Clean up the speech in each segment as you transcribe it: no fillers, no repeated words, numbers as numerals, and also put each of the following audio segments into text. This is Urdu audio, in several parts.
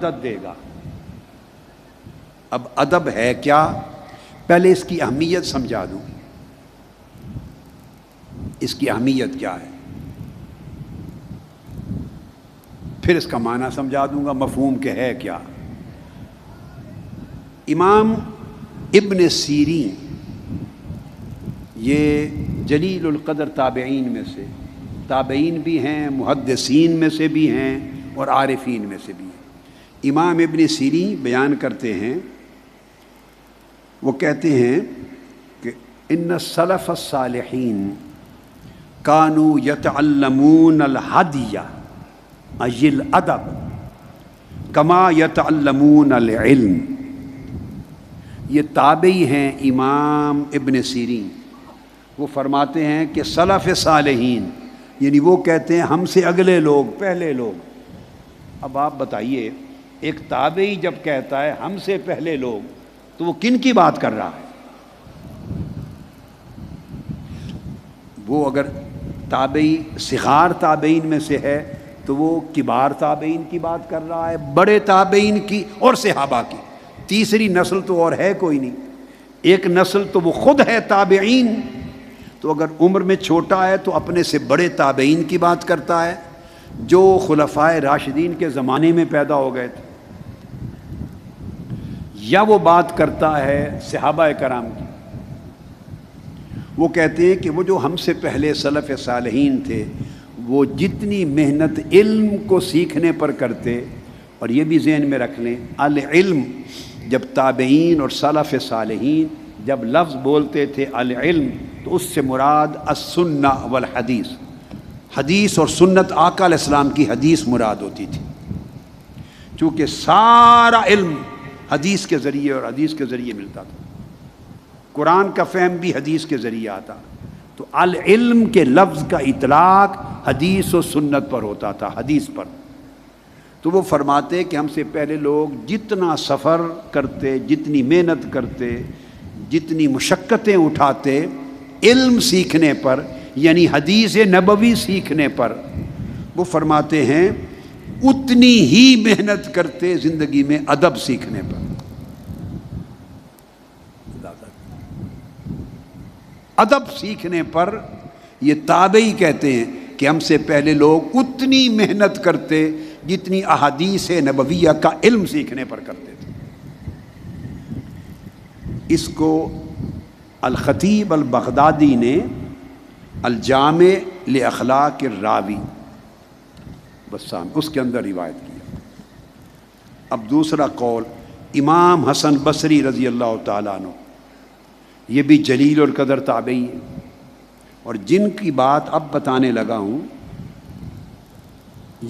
مدد دے گا۔ اب ادب ہے کیا؟ پہلے اس کی اہمیت سمجھا دوں، اس کی اہمیت کیا ہے، پھر اس کا معنی سمجھا دوں گا، مفہوم کہ ہے کیا۔ امام ابن سیرین یہ جلیل القدر تابعین میں سے، تابعین بھی ہیں، محدثین میں سے بھی ہیں اور عارفین میں سے بھی ہیں۔ امام ابن سیرین بیان کرتے ہیں، وہ کہتے ہیں کہ ان السلف الصالحین کانوا یتعلمون الہدی ای الادب کما یتعلمون العلم۔ یہ تابعی ہیں امام ابن سیرین، وہ فرماتے ہیں کہ سلف صالحین یعنی وہ کہتے ہیں ہم سے اگلے لوگ، پہلے لوگ۔ اب آپ بتائیے، ایک تابعی جب کہتا ہے ہم سے پہلے لوگ، تو وہ کن کی بات کر رہا ہے؟ وہ اگر تابعی صغار تابعین میں سے ہے تو وہ کبار تابعین کی بات کر رہا ہے، بڑے تابعین کی اور صحابہ کی۔ تیسری نسل تو اور ہے کوئی نہیں، ایک نسل تو وہ خود ہے تابعین۔ تو اگر عمر میں چھوٹا ہے تو اپنے سے بڑے تابعین کی بات کرتا ہے جو خلفائے راشدین کے زمانے میں پیدا ہو گئے تھے، یا وہ بات کرتا ہے صحابہ کرام کی۔ وہ کہتے ہیں کہ وہ جو ہم سے پہلے سلف صالحین تھے وہ جتنی محنت علم کو سیکھنے پر کرتے، اور یہ بھی ذہن میں رکھ لیں، العلم جب تابعین اور سلف صالحین جب لفظ بولتے تھے العلم تو اس سے مراد السنہ والحدیث، حدیث اور سنت، آقا علیہ السلام کی حدیث مراد ہوتی تھی، چونکہ سارا علم حدیث کے ذریعے اور حدیث کے ذریعے ملتا تھا، قرآن کا فہم بھی حدیث کے ذریعے آتا، تو العلم کے لفظ کا اطلاق حدیث و سنت پر ہوتا تھا، حدیث پر۔ تو وہ فرماتے کہ ہم سے پہلے لوگ جتنا سفر کرتے، جتنی محنت کرتے، جتنی مشقتیں اٹھاتے علم سیکھنے پر، یعنی حدیث نبوی سیکھنے پر، وہ فرماتے ہیں اتنی ہی محنت کرتے زندگی میں ادب سیکھنے پر۔ ادب سیکھنے پر یہ تابعی کہتے ہیں کہ ہم سے پہلے لوگ اتنی محنت کرتے جتنی احادیث نبویہ کا علم سیکھنے پر کرتے تھے۔ اس کو الخطیب البغدادی نے الجامع لاخلاق الراوی بسام اس کے اندر روایت کیا۔ اب دوسرا قول امام حسن بصری رضی اللہ تعالیٰ عنہ، یہ بھی جلیل القدر تابعی ہے، اور جن کی بات اب بتانے لگا ہوں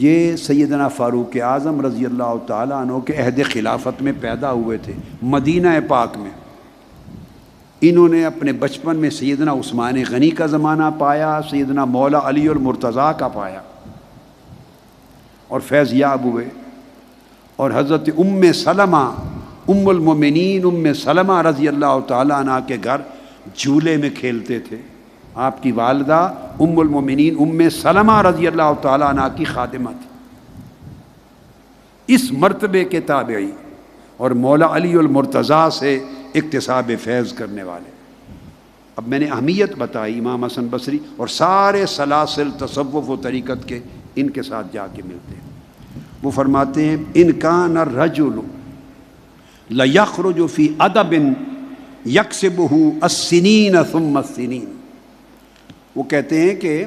یہ سیدنا فاروق اعظم رضی اللہ تعالیٰ عنہ کے عہد خلافت میں پیدا ہوئے تھے مدینہ پاک میں۔ انہوں نے اپنے بچپن میں سیدنا عثمان غنی کا زمانہ پایا، سیدنا مولا علی المرتضیٰ کا پایا، اور فیض یاب ہوئے، اور حضرت ام سلمہ ام المومنین ام سلمہ رضی اللہ تعالیٰ عنہ کے گھر جھولے میں کھیلتے تھے۔ آپ کی والدہ ام المومنین ام سلمہ رضی اللہ تعالیٰ عنہ کی خادمہ تھی۔ اس مرتبے کے تابعی اور مولا علی المرتضیٰ سے اکتساب فیض کرنے والے۔ اب میں نے اہمیت بتائی امام حسن بصری، اور سارے سلاسل تصوف و طریقت کے ان کے ساتھ جا کے ملتے ہیں۔ وہ فرماتے ہیں ان کان الرجل لیخرج فی ادب یکسبہ السنین ثم السنین۔ وہ کہتے ہیں کہ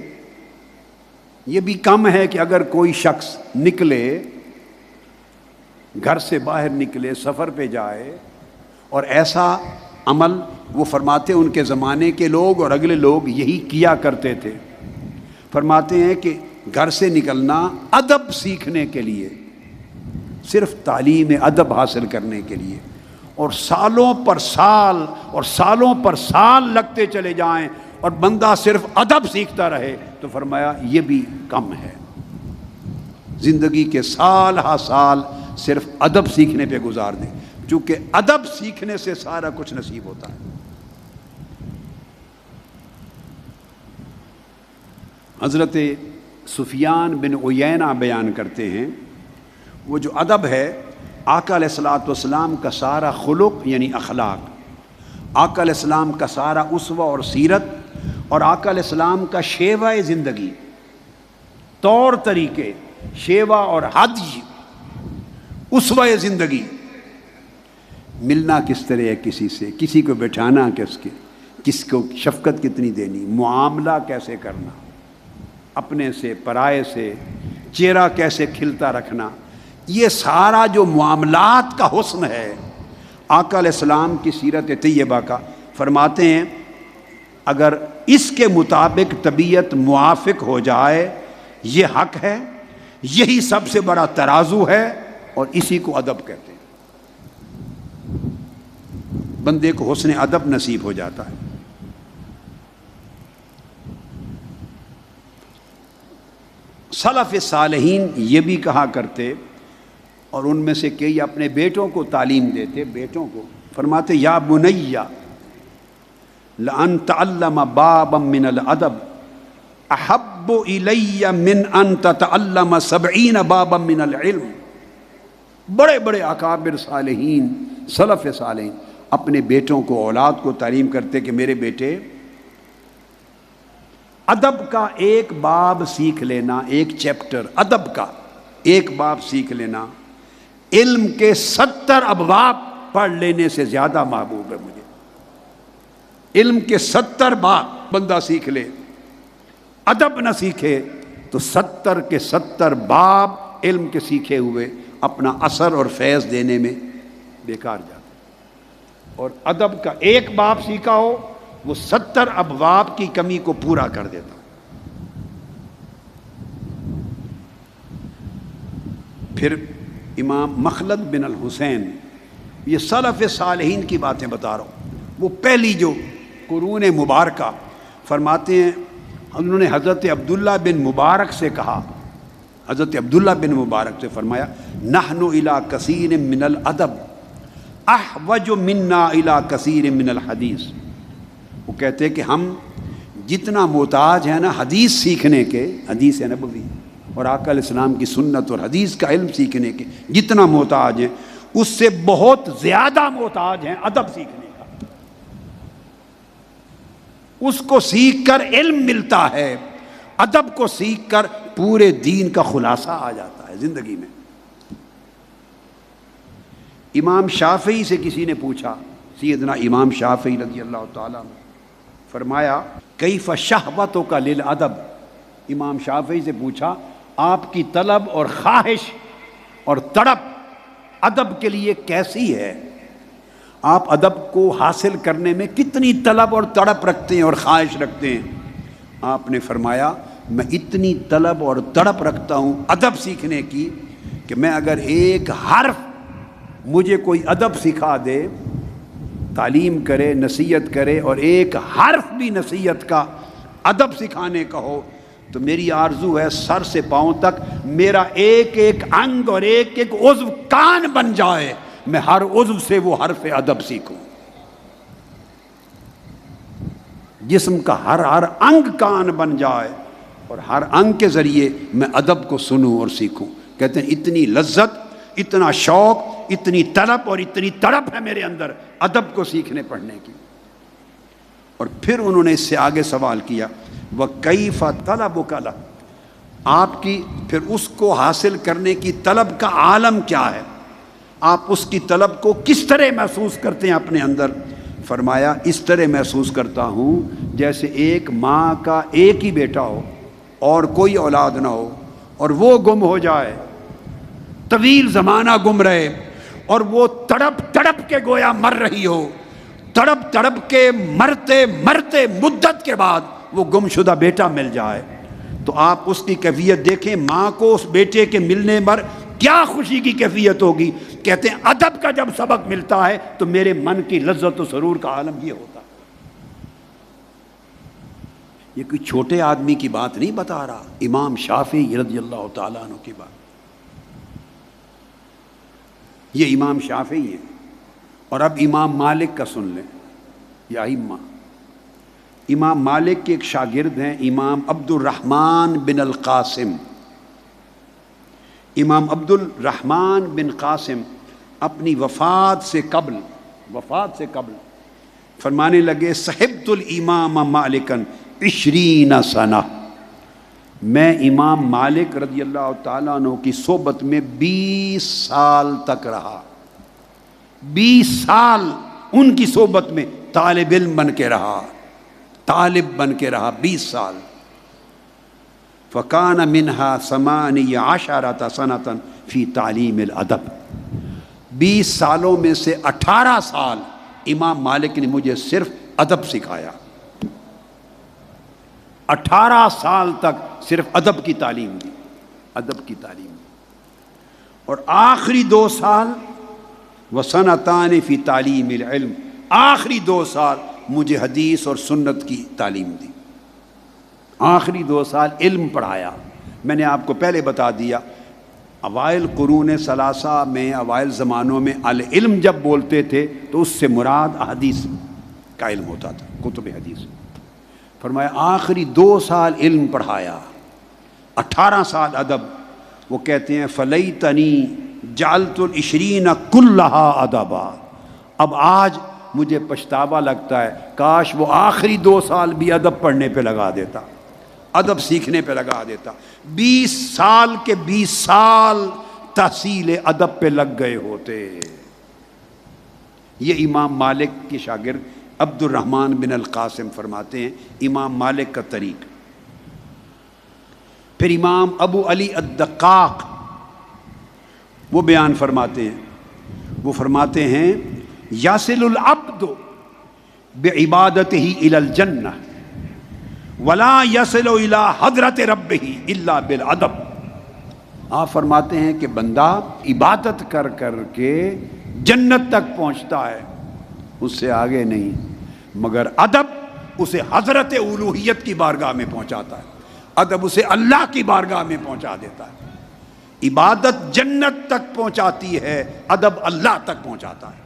یہ بھی کم ہے کہ اگر کوئی شخص نکلے، گھر سے باہر نکلے، سفر پہ جائے، اور ایسا عمل وہ فرماتے ان کے زمانے کے لوگ اور اگلے لوگ یہی کیا کرتے تھے۔ فرماتے ہیں کہ گھر سے نکلنا ادب سیکھنے کے لیے، صرف تعلیم ادب حاصل کرنے کے لیے، اور سالوں پر سال اور سالوں پر سال لگتے چلے جائیں اور بندہ صرف ادب سیکھتا رہے، تو فرمایا یہ بھی کم ہے۔ زندگی کے سال ہا سال صرف ادب سیکھنے پہ گزار دیں، چونکہ ادب سیکھنے سے سارا کچھ نصیب ہوتا ہے۔ حضرت سفیان بن عیینہ بیان کرتے ہیں وہ جو ادب ہے آقا علیہ الصلوۃ والسلام کا سارا خلق یعنی اخلاق، آقا علیہ السلام کا سارا اسوہ اور سیرت، اور آقا علیہ السلام کا شیوہ زندگی، طور طریقے، شیوہ اور حدی، اسوہ زندگی، ملنا کس طرح ہے کسی سے، کسی کو بٹھانا کس کو شفقت کتنی دینی، معاملہ کیسے کرنا، اپنے سے پرائے سے، چہرہ کیسے کھلتا رکھنا، یہ سارا جو معاملات کا حسن ہے آقا علیہ السلام کی سیرت طیبہ کا، فرماتے ہیں اگر اس کے مطابق طبیعت موافق ہو جائے یہ حق ہے، یہی سب سے بڑا ترازو ہے، اور اسی کو ادب کہتے ہیں۔ بندے کو حسن ادب نصیب ہو جاتا ہے۔ سلف صالحین یہ بھی کہا کرتے، اور ان میں سے کئی اپنے بیٹوں کو تعلیم دیتے، بیٹوں کو فرماتے یا بنی لأن تعلم بابا من الادب احب الی من ان تتعلم 70 بابا من العلم۔ بڑے بڑے اکابر صالحین، سلف صالحین اپنے بیٹوں کو، اولاد کو تعلیم کرتے کہ میرے بیٹے ادب کا ایک باب سیکھ لینا، ایک چیپٹر ادب کا ایک باب سیکھ لینا علم کے 70 ابواب پڑھ لینے سے زیادہ محبوب ہے مجھے۔ علم کے 70 باب بندہ سیکھ لے، ادب نہ سیکھے تو 70 کے 70 باب علم کے سیکھے ہوئے اپنا اثر اور فیض دینے میں بیکار جاتے، اور ادب کا ایک باب سیکھا ہو وہ 70 ابواب کی کمی کو پورا کر دیتا۔ پھر امام مخلد بن الحسین، یہ سلف صالحین کی باتیں بتا رہا ہوں، وہ پہلی جو قرون مبارکہ، فرماتے ہیں انہوں نے حضرت عبداللہ بن مبارک سے کہا، حضرت عبداللہ بن مبارک سے فرمایا نحن الی کثیر من الادب احوج منا الی کثیر من الحدیث۔ وہ کہتے کہ ہم جتنا محتاج ہیں نا حدیث سیکھنے کے، حدیث نبوی اور آقا علیہ السلام کی سنت اور حدیث کا علم سیکھنے کے جتنا محتاج ہیں، اس سے بہت زیادہ محتاج ہیں ادب سیکھنے کا۔ اس کو سیکھ کر علم ملتا ہے، ادب کو سیکھ کر پورے دین کا خلاصہ آ جاتا ہے زندگی میں۔ امام شافعی سے کسی نے پوچھا، سیدنا امام شافعی رضی اللہ تعالیٰ عنہ، فرمایا کیف شہوتک للادب۔ امام شافعی سے پوچھا آپ کی طلب اور خواہش اور تڑپ ادب کے لیے کیسی ہے، آپ ادب کو حاصل کرنے میں کتنی طلب اور تڑپ رکھتے ہیں اور خواہش رکھتے ہیں؟ آپ نے فرمایا میں اتنی طلب اور تڑپ رکھتا ہوں ادب سیکھنے کی کہ میں اگر ایک حرف مجھے کوئی ادب سکھا دے، تعلیم کرے، نصیحت کرے، اور ایک حرف بھی نصیحت کا ادب سکھانے کا ہو تو میری آرزو ہے سر سے پاؤں تک میرا ایک ایک انگ اور ایک ایک عضو کان بن جائے، میں ہر عضو سے وہ حرف ادب سیکھوں، جسم کا ہر انگ کان بن جائے اور ہر انگ کے ذریعے میں ادب کو سنوں اور سیکھوں۔ کہتے ہیں اتنی لذت، اتنا شوق، اتنی طلب اور اتنی تڑپ ہے میرے اندر ادب کو سیکھنے پڑھنے کی۔ اور پھر انہوں نے اس سے آگے سوال کیا وَكَيْفَ طَلَبُكَ لَهُ، آپ کی پھر اس کو حاصل کرنے کی طلب کا عالم کیا ہے، آپ اس کی طلب کو کس طرح محسوس کرتے ہیں اپنے اندر؟ فرمایا اس طرح محسوس کرتا ہوں جیسے ایک ماں کا ایک ہی بیٹا ہو اور کوئی اولاد نہ ہو، اور وہ گم ہو جائے، طویل زمانہ گم رہے، اور وہ تڑپ تڑپ کے گویا مر رہی ہو، تڑپ تڑپ کے مرتے مرتے مدت کے بعد وہ گم شدہ بیٹا مل جائے، تو آپ اس کی کیفیت دیکھیں، ماں کو اس بیٹے کے ملنے پر کیا خوشی کی کیفیت ہوگی۔ کہتے ہیں ادب کا جب سبق ملتا ہے تو میرے من کی لذت و سرور کا عالم یہ ہوتا ہے۔ یہ کوئی چھوٹے آدمی کی بات نہیں بتا رہا، امام شافعی رضی اللہ تعالیٰ عنہ کی بات۔ یہ امام شافعی ہیں، اور اب امام مالک کا سن لیں، یا ائمہ۔ امام مالک کے ایک شاگرد ہیں امام عبد الرحمن بن القاسم۔ امام عبد الرحمن بن قاسم اپنی وفات سے قبل فرمانے لگے صحبت الامام مالکن 20 سنہ، میں امام مالک رضی اللہ تعالیٰ عنہ کی صحبت میں 20 سال تک رہا، 20 سال ان کی صحبت میں طالب علم بن کے رہا، 20 سال۔ فَكَانَ مِنْهَا 18 سَنَةً فِي تعلیم الادب، 20 سالوں میں سے 18 سال امام مالک نے مجھے صرف ادب سکھایا، 18 سال تک صرف ادب کی تعلیم دی، اور آخری 2 سال وَسَنَتَانِ فِي تعلیم العلم، آخری 2 سال مجھے حدیث اور سنت کی تعلیم دی، آخری 2 سال علم پڑھایا۔ میں نے آپ کو پہلے بتا دیا، اوائل قرون ثلاثہ میں، اوائل زمانوں میں العلم جب بولتے تھے تو اس سے مراد احادیث کا علم ہوتا تھا، کتب حدیث۔ فرمایا آخری 2 سال علم پڑھایا، 18 سال ادب۔ وہ کہتے ہیں فَلَيْتَنِي جَعَلْتُ الْعِشْرِينَ كُلَّهَا أَدَبًا، اب آج مجھے پچھتاوا لگتا ہے کاش وہ آخری 2 سال بھی ادب پڑھنے پہ لگا دیتا، ادب سیکھنے پہ لگا دیتا۔ 20 سال کے 20 سال تحصیل ادب پہ لگ گئے ہوتے۔ یہ امام مالک کے شاگرد عبد الرحمن بن القاسم فرماتے ہیں امام مالک کا طریق۔ پھر امام ابو علی الدقاق وہ بیان فرماتے ہیں، وہ فرماتے ہیں یصل العبد بعبادتہ الی الجنہ ولا یصل الی حضرت ربہ الا بالادب۔ آپ فرماتے ہیں کہ بندہ عبادت کر کر کے جنت تک پہنچتا ہے، اس سے آگے نہیں، مگر ادب اسے حضرت الوہیت کی بارگاہ میں پہنچاتا ہے، ادب اسے اللہ کی بارگاہ میں پہنچا دیتا ہے۔ عبادت جنت تک پہنچاتی ہے، ادب اللہ تک پہنچاتا ہے۔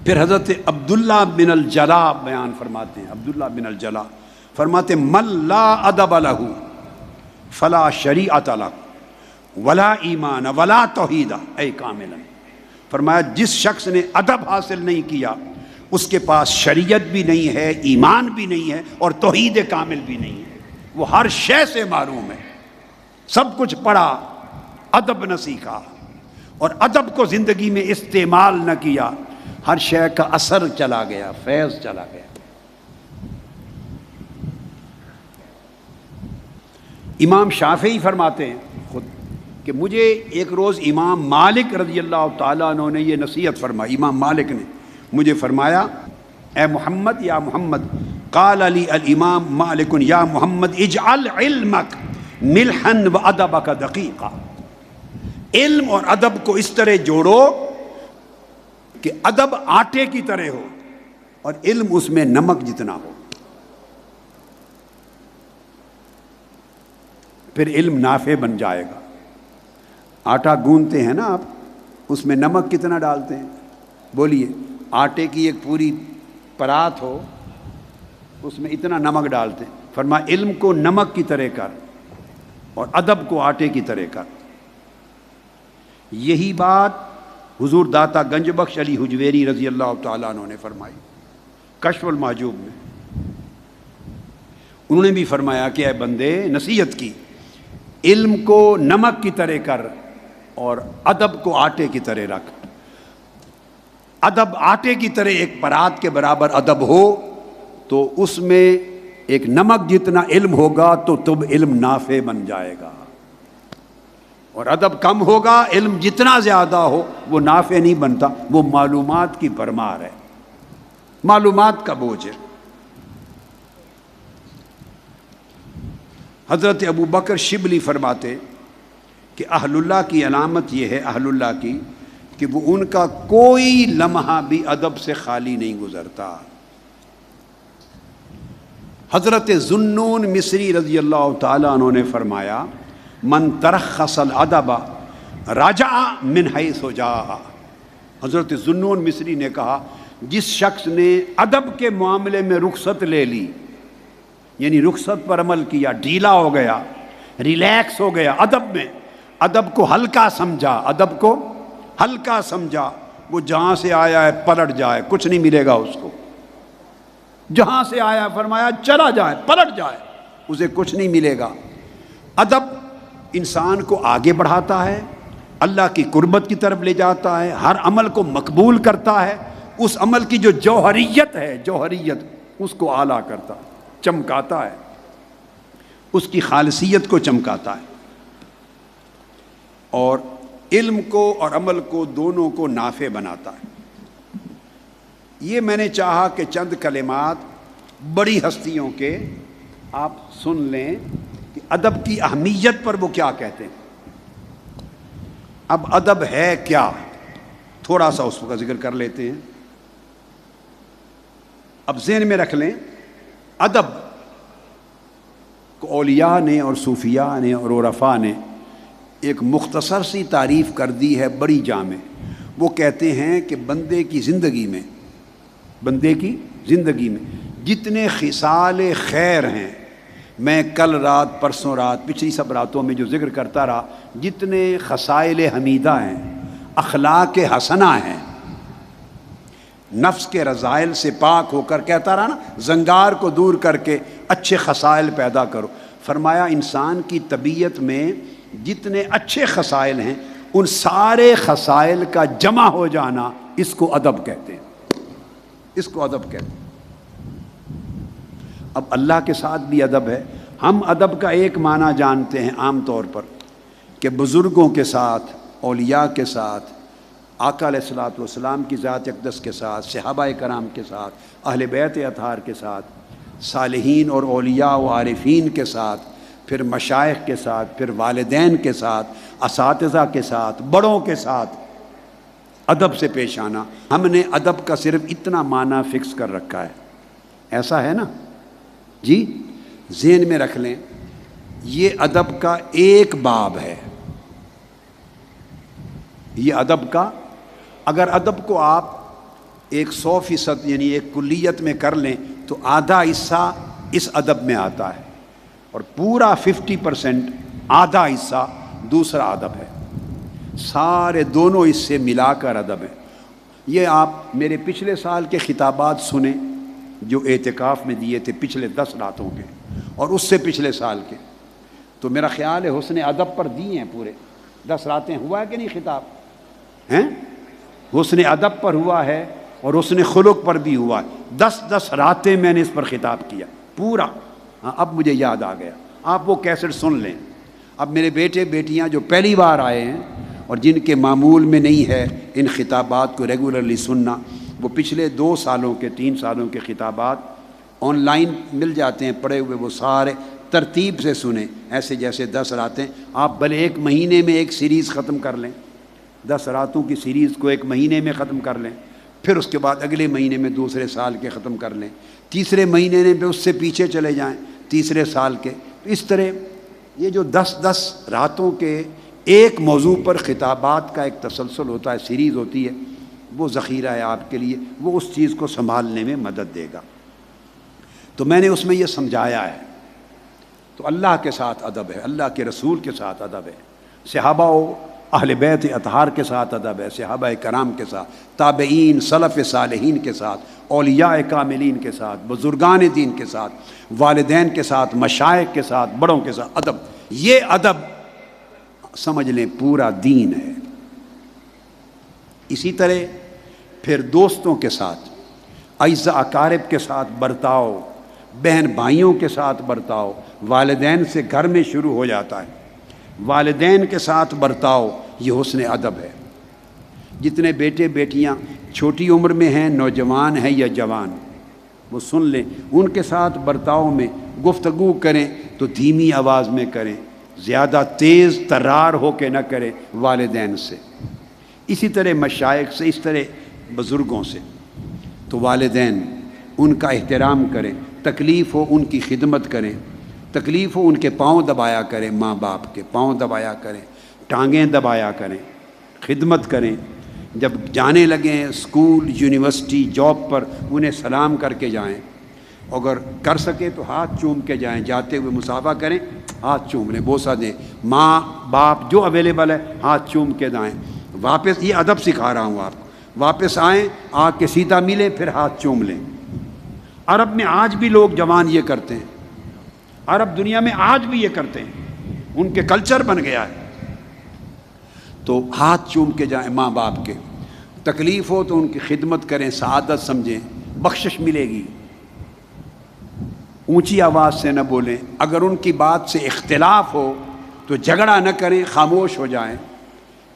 پھر حضرت عبداللہ بن الجلا بیان فرماتے ہیں، عبداللہ بن الجلا فرماتے من لا ادب لہ فلا شریعت لہ ولا ایمان ولا توحید اے کاملا۔ فرمایا جس شخص نے ادب حاصل نہیں کیا اس کے پاس شریعت بھی نہیں ہے، ایمان بھی نہیں ہے، اور توحید کامل بھی نہیں ہے، وہ ہر شے سے محروم ہے، سب کچھ پڑھا ادب نہ سیکھا اور ادب کو زندگی میں استعمال نہ کیا، ہر شے کا اثر چلا گیا، فیض چلا گیا۔ امام شافعی فرماتے ہیں خود کہ مجھے ایک روز امام مالک رضی اللہ تعالیٰ عنہ نے یہ نصیحت فرمائی، امام مالک نے مجھے فرمایا اے محمد، یا محمد، قال علی الامام مالک یا محمد اجعل علمک ملحن و ادبک دقیقا، علم اور ادب کو اس طرح جوڑو کہ ادب آٹے کی طرح ہو اور علم اس میں نمک جتنا ہو، پھر علم نافع بن جائے گا۔ آٹا گوندتے ہیں نا آپ، اس میں نمک کتنا ڈالتے ہیں؟ بولیے، آٹے کی ایک پوری پرات ہو اس میں اتنا نمک ڈالتے ہیں۔ فرمایا علم کو نمک کی طرح کر اور ادب کو آٹے کی طرح کر۔ یہی بات حضور داتا گنج بخش علی حجویری رضی اللہ تعالیٰ عنہ نے فرمائی کشف المحجوب میں۔ انہوں نے بھی فرمایا کہ اے بندے، نصیحت کی، علم کو نمک کی طرح کر اور ادب کو آٹے کی طرح رکھ۔ ادب آٹے کی طرح ایک پرات کے برابر ادب ہو تو اس میں ایک نمک جتنا علم ہوگا تو تب علم نافع بن جائے گا، اور ادب کم ہوگا، علم جتنا زیادہ ہو وہ نافع نہیں بنتا، وہ معلومات کی بھرمار ہے، معلومات کا بوجھ ہے۔ حضرت ابو بکر شبلی فرماتے کہ اہل اللہ کی علامت یہ ہے، اہل اللہ کی، کہ وہ ان کا کوئی لمحہ بھی ادب سے خالی نہیں گزرتا۔ حضرت ذوالنون مصری رضی اللہ تعالیٰ عنہ نے فرمایا من ترخص الادب رجع من حیث جاء۔ حضرت ذوالنون مصری نے کہا جس شخص نے ادب کے معاملے میں رخصت لے لی، یعنی رخصت پر عمل کیا، ڈھیلا ہو گیا، ریلیکس ہو گیا ادب میں، ادب کو ہلکا سمجھا، ادب کو ہلکا سمجھا، وہ جہاں سے آیا ہے پلٹ جائے، کچھ نہیں ملے گا اس کو۔ جہاں سے آیا فرمایا چلا جائے، پلٹ جائے، اسے کچھ نہیں ملے گا۔ ادب انسان کو آگے بڑھاتا ہے، اللہ کی قربت کی طرف لے جاتا ہے، ہر عمل کو مقبول کرتا ہے، اس عمل کی جو جوہریت ہے، جوہریت اس کو اعلیٰ کرتا ہے، چمکاتا ہے، اس کی خالصیت کو چمکاتا ہے، اور علم کو اور عمل کو دونوں کو نافع بناتا ہے۔ یہ میں نے چاہا کہ چند کلمات بڑی ہستیوں کے آپ سن لیں کہ ادب کی اہمیت پر وہ کیا کہتے ہیں۔ اب ادب ہے کیا، تھوڑا سا اس کا ذکر کر لیتے ہیں۔ اب ذہن میں رکھ لیں، ادب کو اولیاء نے اور صوفیاء نے اور عرفاء نے ایک مختصر سی تعریف کر دی ہے بڑی جامع۔ وہ کہتے ہیں کہ بندے کی زندگی میں جتنے خصال خیر ہیں، میں کل رات، پرسوں رات، پچھلی سب راتوں میں جو ذکر کرتا رہا، جتنے خصائل حمیدہ ہیں، اخلاق حسنہ ہیں، نفس کے رذائل سے پاک ہو کر، کہتا رہا نا، زنگار کو دور کر کے اچھے خصائل پیدا کرو۔ فرمایا انسان کی طبیعت میں جتنے اچھے خصائل ہیں، ان سارے خصائل کا جمع ہو جانا، اس کو ادب کہتے ہیں، اس کو ادب کہتے ہیں۔ اب اللہ کے ساتھ بھی ادب ہے۔ ہم ادب کا ایک معنی جانتے ہیں عام طور پر کہ بزرگوں کے ساتھ، اولیاء کے ساتھ، آقا علیہ الصلوۃ والسلام کی ذات اقدس کے ساتھ، صحابہ کرام کے ساتھ، اہل بیت اطہار کے ساتھ، صالحین اور اولیاء و عارفین کے ساتھ، پھر مشائخ کے ساتھ، پھر والدین کے ساتھ، اساتذہ کے ساتھ، بڑوں کے ساتھ ادب سے پیش آنا۔ ہم نے ادب کا صرف اتنا معنی فکس کر رکھا ہے، ایسا ہے نا جی؟ ذہن میں رکھ لیں، یہ ادب کا ایک باب ہے، یہ ادب کا، اگر ادب کو آپ 100% یعنی ایک کلیت میں کر لیں تو آدھا حصہ اس ادب میں آتا ہے، اور پورا 50% آدھا حصہ دوسرا ادب ہے، سارے دونوں اس سے ملا کر ادب ہے۔ یہ آپ میرے پچھلے سال کے خطابات سنیں جو اعتکاف میں دیے تھے، پچھلے 10 راتوں کے اور اس سے پچھلے سال کے، تو میرا خیال ہے حسن ادب پر دیے ہیں پورے 10 راتیں۔ ہوا ہے کہ نہیں خطاب ہیں؟ حسن ادب پر ہوا ہے اور حسن خلق پر بھی ہوا ہے۔ 10 راتیں میں نے اس پر خطاب کیا پورا۔ ہاں اب مجھے یاد آ گیا، آپ وہ کیسٹ سن لیں۔ اب میرے بیٹے بیٹیاں جو پہلی بار آئے ہیں اور جن کے معمول میں نہیں ہے ان خطابات کو ریگولرلی سننا، وہ پچھلے 2 سالوں کے 3 سالوں کے خطابات آن لائن مل جاتے ہیں پڑے ہوئے، وہ سارے ترتیب سے سنیں، ایسے جیسے 10 راتیں آپ بھلے ایک مہینے میں ایک سیریز ختم کر لیں، 10 راتوں کی سیریز کو ایک مہینے میں ختم کر لیں، پھر اس کے بعد اگلے مہینے میں دوسرے سال کے ختم کر لیں، تیسرے مہینے میں اس سے پیچھے چلے جائیں تیسرے سال کے۔ اس طرح یہ جو 10 راتوں کے ایک موضوع پر خطابات کا ایک تسلسل ہوتا ہے، سیریز ہوتی ہے، وہ ذخیرہ ہے آپ کے لیے، وہ اس چیز کو سنبھالنے میں مدد دے گا۔ تو میں نے اس میں یہ سمجھایا ہے۔ تو اللہ کے ساتھ ادب ہے، اللہ کے رسول کے ساتھ ادب ہے، صحابہ و اہل بیت اطہار کے ساتھ ادب ہے، صحابہ کرام کے ساتھ، تابعین، سلف صالحین کے ساتھ، اولیاء کاملین کے ساتھ، بزرگان دین کے ساتھ، والدین کے ساتھ، مشائخ کے ساتھ، بڑوں کے ساتھ ادب۔ یہ ادب سمجھ لیں پورا دین ہے۔ اسی طرح پھر دوستوں کے ساتھ، اعزاء اقارب کے ساتھ برتاؤ، بہن بھائیوں کے ساتھ برتاؤ، والدین سے گھر میں شروع ہو جاتا ہے، والدین کے ساتھ برتاؤ، یہ حسن ادب ہے۔ جتنے بیٹے بیٹیاں چھوٹی عمر میں ہیں، نوجوان ہیں یا جوان، وہ سن لیں، ان کے ساتھ برتاؤ میں گفتگو کریں تو دھیمی آواز میں کریں، زیادہ تیز ترار ہو کے نہ کریں والدین سے، اسی طرح مشائخ سے، اس طرح بزرگوں سے۔ تو والدین ان کا احترام کریں، تکلیف ہو ان کی خدمت کریں، تکلیف ہو ان کے پاؤں دبایا کریں، ماں باپ کے پاؤں دبایا کریں، ٹانگیں دبایا کریں، خدمت کریں۔ جب جانے لگیں اسکول، یونیورسٹی، جاب پر، انہیں سلام کر کے جائیں، اگر کر سکے تو ہاتھ چوم کے جائیں، جاتے ہوئے مصافحہ کریں، ہاتھ چوم لیں، بوسہ دیں، ماں باپ جو اویلیبل ہے ہاتھ چوم کے جائیں۔ واپس یہ ادب سکھا رہا ہوں آپ کو، واپس آئیں، آ کے سیدھا ملیں، پھر ہاتھ چوم لیں۔ عرب میں آج بھی لوگ جوان یہ کرتے ہیں، عرب دنیا میں آج بھی یہ کرتے ہیں، ان کے کلچر بن گیا ہے۔ تو ہاتھ چوم کے جائیں ماں باپ کے، تکلیف ہو تو ان کی خدمت کریں، سعادت سمجھیں، بخشش ملے گی۔ اونچی آواز سے نہ بولیں، اگر ان کی بات سے اختلاف ہو تو جھگڑا نہ کریں، خاموش ہو جائیں۔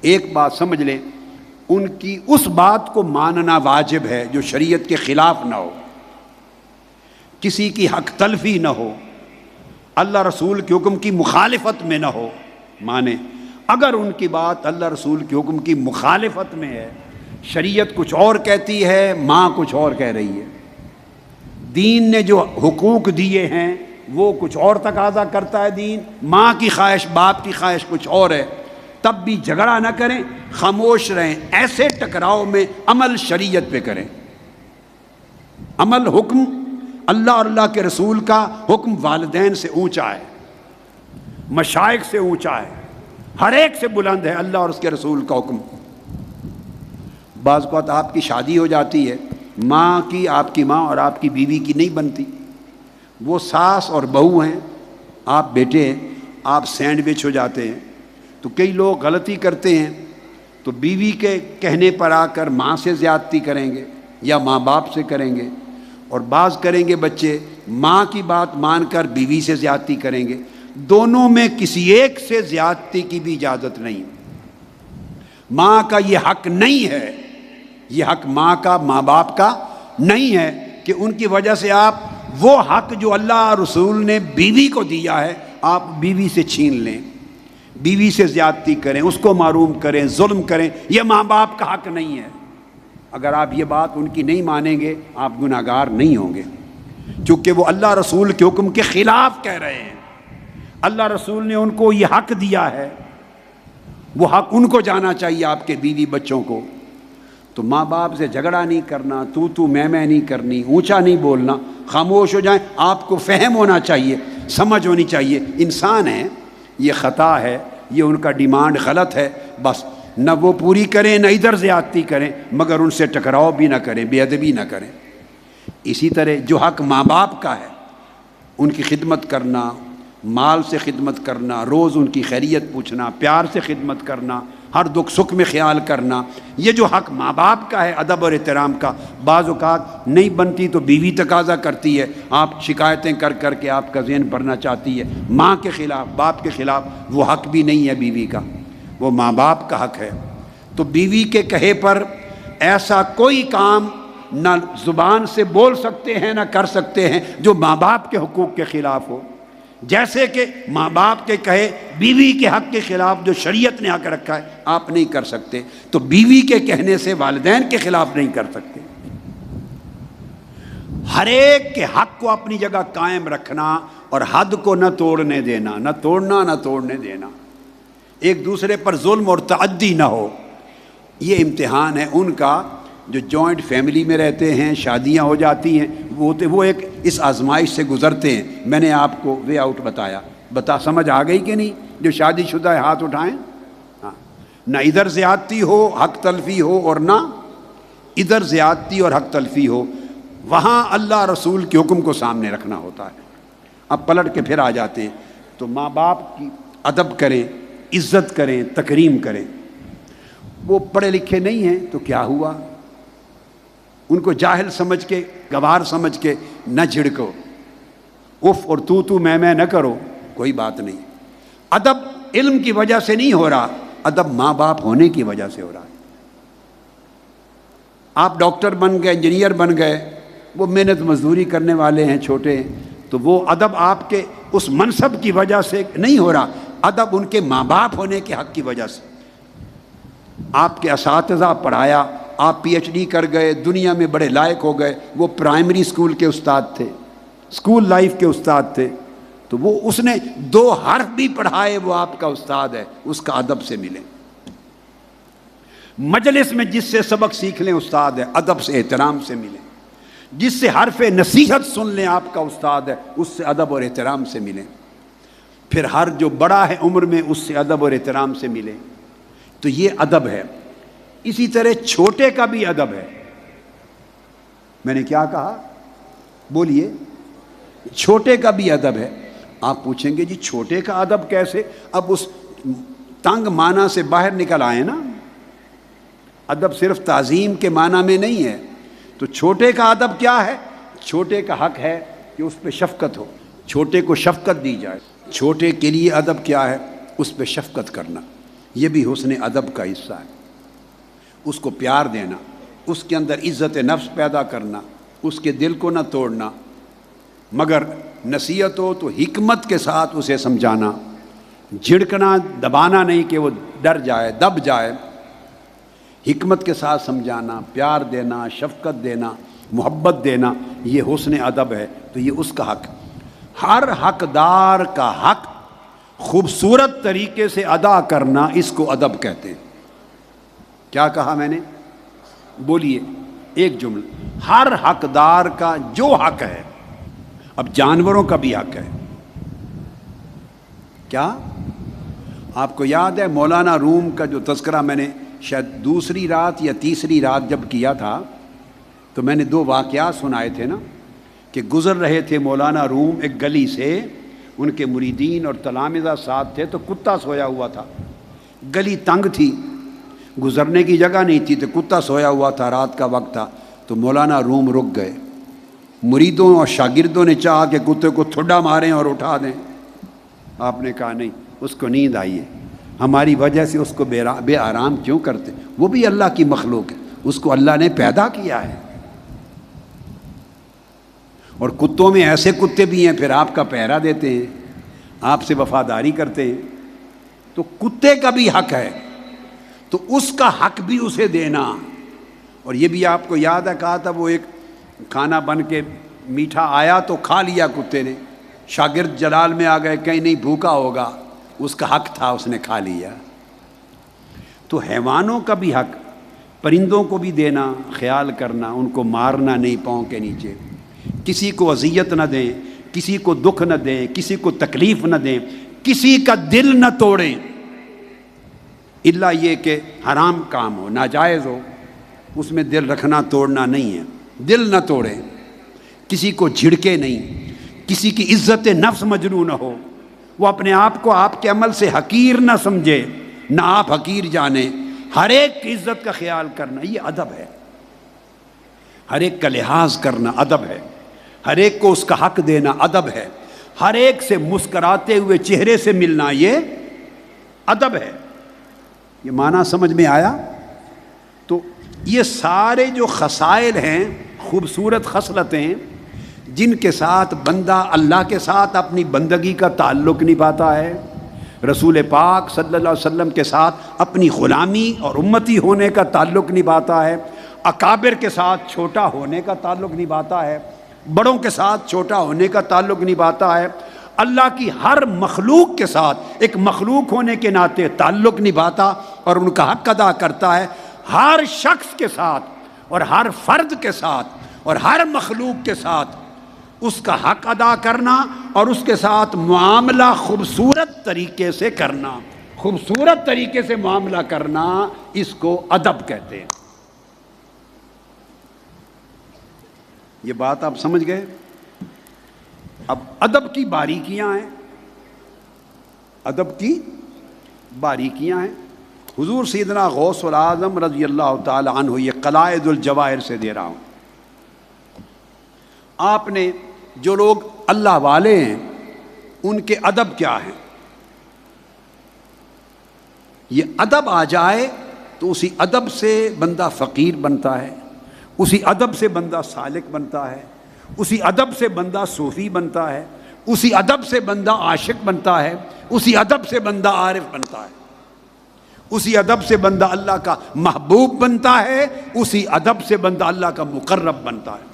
ایک بات سمجھ لیں، ان کی اس بات کو ماننا واجب ہے جو شریعت کے خلاف نہ ہو، کسی کی حق تلفی نہ ہو، اللہ رسول کے حکم کی مخالفت میں نہ ہو، مانیں۔ اگر ان کی بات اللہ رسول کے حکم کی مخالفت میں ہے، شریعت کچھ اور کہتی ہے، ماں کچھ اور کہہ رہی ہے، دین نے جو حقوق دیے ہیں وہ کچھ اور تقاضا کرتا ہے دین، ماں کی خواہش باپ کی خواہش کچھ اور ہے، تب بھی جھگڑا نہ کریں، خاموش رہیں۔ ایسے ٹکراؤ میں عمل شریعت پہ کریں، عمل حکم اللہ اور اللہ کے رسول کا حکم والدین سے اونچا ہے، مشائخ سے اونچا ہے، ہر ایک سے بلند ہے اللہ اور اس کے رسول کا حکم۔ بعض اوقات آپ کی شادی ہو جاتی ہے، ماں کی، آپ کی ماں اور آپ کی بیوی کی نہیں بنتی، وہ ساس اور بہو ہیں، آپ بیٹے ہیں، آپ سینڈوچ ہو جاتے ہیں۔ تو کئی لوگ غلطی کرتے ہیں، تو بیوی کے کہنے پر آ کر ماں سے زیادتی کریں گے یا ماں باپ سے کریں گے، اور بعض کریں گے بچے ماں کی بات مان کر بیوی سے زیادتی کریں گے۔ دونوں میں کسی ایک سے زیادتی کی بھی اجازت نہیں۔ ماں کا یہ حق نہیں ہے، یہ حق ماں کا، ماں باپ کا نہیں ہے کہ ان کی وجہ سے آپ وہ حق جو اللہ رسول نے بیوی کو دیا ہے آپ بیوی سے چھین لیں، بیوی سے زیادتی کریں، اس کو محروم کریں، ظلم کریں۔ یہ ماں باپ کا حق نہیں ہے۔ اگر آپ یہ بات ان کی نہیں مانیں گے آپ گناہگار نہیں ہوں گے، چونکہ وہ اللہ رسول کے حکم کے خلاف کہہ رہے ہیں۔ اللہ رسول نے ان کو یہ حق دیا ہے، وہ حق ان کو جانا چاہیے، آپ کے بیوی بچوں کو۔ تو ماں باپ سے جھگڑا نہیں کرنا، تو میں نہیں کرنی، اونچا نہیں بولنا، خاموش ہو جائیں۔ آپ کو فہم ہونا چاہیے، سمجھ ہونی چاہیے، انسان ہیں، یہ خطا ہے، یہ ان کا ڈیمانڈ غلط ہے، بس نہ وہ پوری کریں نہ ادھر زیادتی کریں، مگر ان سے ٹکراؤ بھی نہ کریں، بے ادبی نہ کریں۔ اسی طرح جو حق ماں باپ کا ہے، ان کی خدمت کرنا، مال سے خدمت کرنا، روز ان کی خیریت پوچھنا، پیار سے خدمت کرنا، ہر دکھ سکھ میں خیال کرنا، یہ جو حق ماں باپ کا ہے ادب اور احترام کا، بعض اوقات نہیں بنتی تو بیوی تقاضا کرتی ہے، آپ شکایتیں کر کر کے آپ کا ذہن بھرنا چاہتی ہے، ماں کے خلاف، باپ کے خلاف۔ وہ حق بھی نہیں ہے بیوی کا، وہ ماں باپ کا حق ہے۔ تو بیوی کے کہے پر ایسا کوئی کام نہ زبان سے بول سکتے ہیں نہ کر سکتے ہیں جو ماں باپ کے حقوق کے خلاف ہو، جیسے کہ ماں باپ کے کہے بیوی کے حق کے خلاف جو شریعت نے حق رکھا ہے آپ نہیں کر سکتے، تو بیوی کے کہنے سے والدین کے خلاف نہیں کر سکتے۔ ہر ایک کے حق کو اپنی جگہ قائم رکھنا اور حد کو نہ توڑنے دینا، نہ توڑنا نہ توڑنے دینا، ایک دوسرے پر ظلم اور تعدی نہ ہو۔ یہ امتحان ہے ان کا جو جوائنٹ فیملی میں رہتے ہیں، شادیاں ہو جاتی ہیں، وہ ایک اس آزمائش سے گزرتے ہیں۔ میں نے آپ کو وے آؤٹ بتا سمجھ آ گئی کہ نہیں؟ جو شادی شدہ ہے ہاتھ اٹھائیں۔ ہاں، نہ ادھر زیادتی ہو حق تلفی ہو اور نہ ادھر زیادتی اور حق تلفی ہو، وہاں اللہ رسول کے حکم کو سامنے رکھنا ہوتا ہے۔ اب پلٹ کے پھر آ جاتے ہیں، تو ماں باپ کی ادب کریں، عزت کریں، تکریم کریں۔ وہ پڑھے لکھے نہیں ہیں تو کیا ہوا، ان کو جاہل سمجھ کے، گوار سمجھ کے نہ جھڑکو، اف اور تو میں نہ کرو، کوئی بات نہیں۔ ادب علم کی وجہ سے نہیں ہو رہا، ادب ماں باپ ہونے کی وجہ سے ہو رہا ہے۔ آپ ڈاکٹر بن گئے، انجینئر بن گئے، وہ محنت مزدوری کرنے والے ہیں چھوٹے، تو وہ ادب آپ کے اس منصب کی وجہ سے نہیں ہو رہا، ادب ان کے ماں باپ ہونے کے حق کی وجہ سے۔ آپ کے اساتذہ پڑھایا، آپ پی ایچ ڈی کر گئے، دنیا میں بڑے لائق ہو گئے، وہ پرائمری اسکول کے استاد تھے، اسکول لائف کے استاد تھے، تو وہ اس نے 2 حرف بھی پڑھائے، وہ آپ کا استاد ہے، اس کا ادب سے ملیں۔ مجلس میں جس سے سبق سیکھ لیں استاد ہے، ادب سے احترام سے ملیں۔ جس سے حرف نصیحت سن لیں آپ کا استاد ہے، اس سے ادب اور احترام سے ملیں۔ پھر ہر جو بڑا ہے عمر میں اس سے ادب اور احترام سے ملیں۔ تو یہ ادب ہے۔ اسی طرح چھوٹے کا بھی ادب ہے. میں نے کیا کہا؟ بولیے. چھوٹے کا بھی ادب ہے. آپ پوچھیں گے جی چھوٹے کا ادب کیسے؟ اب اس تنگ معنی سے باہر نکل آئے نا. ادب صرف تعظیم کے معنی میں نہیں ہے. تو چھوٹے کا ادب کیا ہے؟ چھوٹے کا حق ہے کہ اس پہ شفقت ہو، چھوٹے کو شفقت دی جائے. چھوٹے کے لیے ادب کیا ہے؟ اس پہ شفقت کرنا. یہ بھی حسن ادب کا حصہ ہے. اس کو پیار دینا، اس کے اندر عزت نفس پیدا کرنا، اس کے دل کو نہ توڑنا، مگر نصیحت ہو تو حکمت کے ساتھ اسے سمجھانا، جھڑکنا دبانا نہیں کہ وہ ڈر جائے دب جائے. حکمت کے ساتھ سمجھانا، پیار دینا، شفقت دینا، محبت دینا، یہ حسن ادب ہے. تو یہ اس کا حق. ہر حقدار کا حق خوبصورت طریقے سے ادا کرنا، اس کو ادب کہتے ہیں. کیا کہا میں نے؟ بولیے ایک جملہ. ہر حقدار کا جو حق ہے. اب جانوروں کا بھی حق ہے. کیا آپ کو یاد ہے مولانا روم کا جو تذکرہ میں نے شاید دوسری رات یا تیسری رات جب کیا تھا تو میں نے 2 واقعات سنائے تھے نا، کہ گزر رہے تھے مولانا روم ایک گلی سے، ان کے مریدین اور تلامذہ ساتھ تھے، تو کتا سویا ہوا تھا. گلی تنگ تھی، گزرنے کی جگہ نہیں تھی، تو کتا سویا ہوا تھا، رات کا وقت تھا. تو مولانا روم رک گئے. مریدوں اور شاگردوں نے چاہا کہ کتے کو تھوڑا ماریں اور اٹھا دیں. آپ نے کہا نہیں، اس کو نیند آئی ہے، ہماری وجہ سے اس کو بے آرام کیوں کرتے؟ وہ بھی اللہ کی مخلوق ہے، اس کو اللہ نے پیدا کیا ہے. اور کتوں میں ایسے کتے بھی ہیں پھر آپ کا پہرا دیتے ہیں، آپ سے وفاداری کرتے ہیں. تو کتے کا بھی حق ہے، تو اس کا حق بھی اسے دینا. اور یہ بھی آپ کو یاد ہے کہا تھا وہ ایک کھانا بن کے میٹھا آیا تو کھا لیا کتے نے. شاگرد جلال میں آ گئے، کہیں نہیں بھوکا ہوگا، اس کا حق تھا، اس نے کھا لیا. تو حیوانوں کا بھی حق، پرندوں کو بھی دینا، خیال کرنا، ان کو مارنا نہیں پاؤں کے نیچے، کسی کو اذیت نہ دیں، کسی کو دکھ نہ دیں، کسی کو تکلیف نہ دیں، کسی کا دل نہ توڑیں. الا یہ کہ حرام کام ہو، ناجائز ہو، اس میں دل رکھنا توڑنا نہیں ہے. دل نہ توڑیں، کسی کو جھڑکے نہیں، کسی کی عزت نفس مجروح نہ ہو، وہ اپنے آپ کو آپ کے عمل سے حقیر نہ سمجھے، نہ آپ حقیر جانیں. ہر ایک کی عزت کا خیال کرنا یہ ادب ہے. ہر ایک کا لحاظ کرنا ادب ہے. ہر ایک کو اس کا حق دینا ادب ہے. ہر ایک سے مسکراتے ہوئے چہرے سے ملنا یہ ادب ہے. یہ معنی سمجھ میں آیا؟ تو یہ سارے جو خصائل ہیں، خوبصورت خصلتیں، جن کے ساتھ بندہ اللہ کے ساتھ اپنی بندگی کا تعلق نبھاتا ہے، رسول پاک صلی اللہ علیہ وسلم کے ساتھ اپنی غلامی اور امتی ہونے کا تعلق نبھاتا ہے، اکابر کے ساتھ چھوٹا ہونے کا تعلق نبھاتا ہے، بڑوں کے ساتھ چھوٹا ہونے کا تعلق نبھاتا ہے، اللہ کی ہر مخلوق کے ساتھ ایک مخلوق ہونے کے ناطے تعلق نبھاتا اور ان کا حق ادا کرتا ہے. ہر شخص کے ساتھ اور ہر فرد کے ساتھ اور ہر مخلوق کے ساتھ اس کا حق ادا کرنا اور اس کے ساتھ معاملہ خوبصورت طریقے سے کرنا. خوبصورت طریقے سے معاملہ کرنا، اس کو ادب کہتے ہیں. یہ بات آپ سمجھ گئے؟ اب ادب کی باریکیاں ہیں. ادب کی باریکیاں ہیں. حضور سیدنا غوث العظم رضی اللہ تعالی عنہ، یہ قلائد الجواہر سے دے رہا ہوں. آپ نے جو لوگ اللہ والے ہیں ان کے ادب کیا ہیں؟ یہ ادب آ جائے تو اسی ادب سے بندہ فقیر بنتا ہے، اسی ادب سے بندہ سالک بنتا ہے، اسی ادب سے بندہ صوفی بنتا ہے، اسی ادب سے بندہ عاشق بنتا ہے، اسی ادب سے بندہ عارف بنتا ہے، اسی ادب سے بندہ اللہ کا محبوب بنتا ہے، اسی ادب سے بندہ اللہ کا مقرب بنتا ہے.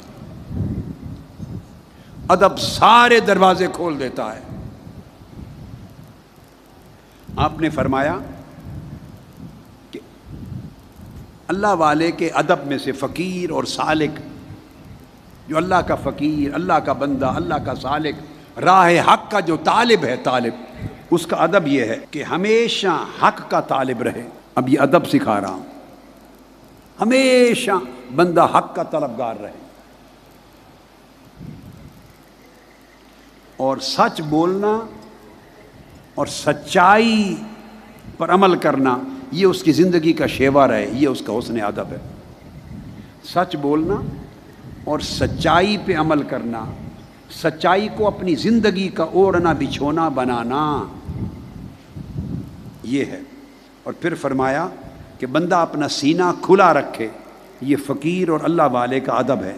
ادب سارے دروازے کھول دیتا ہے. آپ نے فرمایا کہ اللہ والے کے ادب میں سے فقیر اور سالک، جو اللہ کا فقیر، اللہ کا بندہ، اللہ کا سالک، راہ حق کا جو طالب ہے، طالب، اس کا ادب یہ ہے کہ ہمیشہ حق کا طالب رہے. اب یہ ادب سکھا رہا ہوں. ہمیشہ بندہ حق کا طلبگار رہے اور سچ بولنا اور سچائی پر عمل کرنا یہ اس کی زندگی کا شیوا رہے، یہ اس کا حسن ادب ہے۔ سچ بولنا اور سچائی پہ عمل کرنا، سچائی کو اپنی زندگی کا اوڑھنا بچھونا بنانا، یہ ہے۔ اور پھر فرمایا کہ بندہ اپنا سینہ کھلا رکھے، یہ فقیر اور اللہ والے کا ادب ہے۔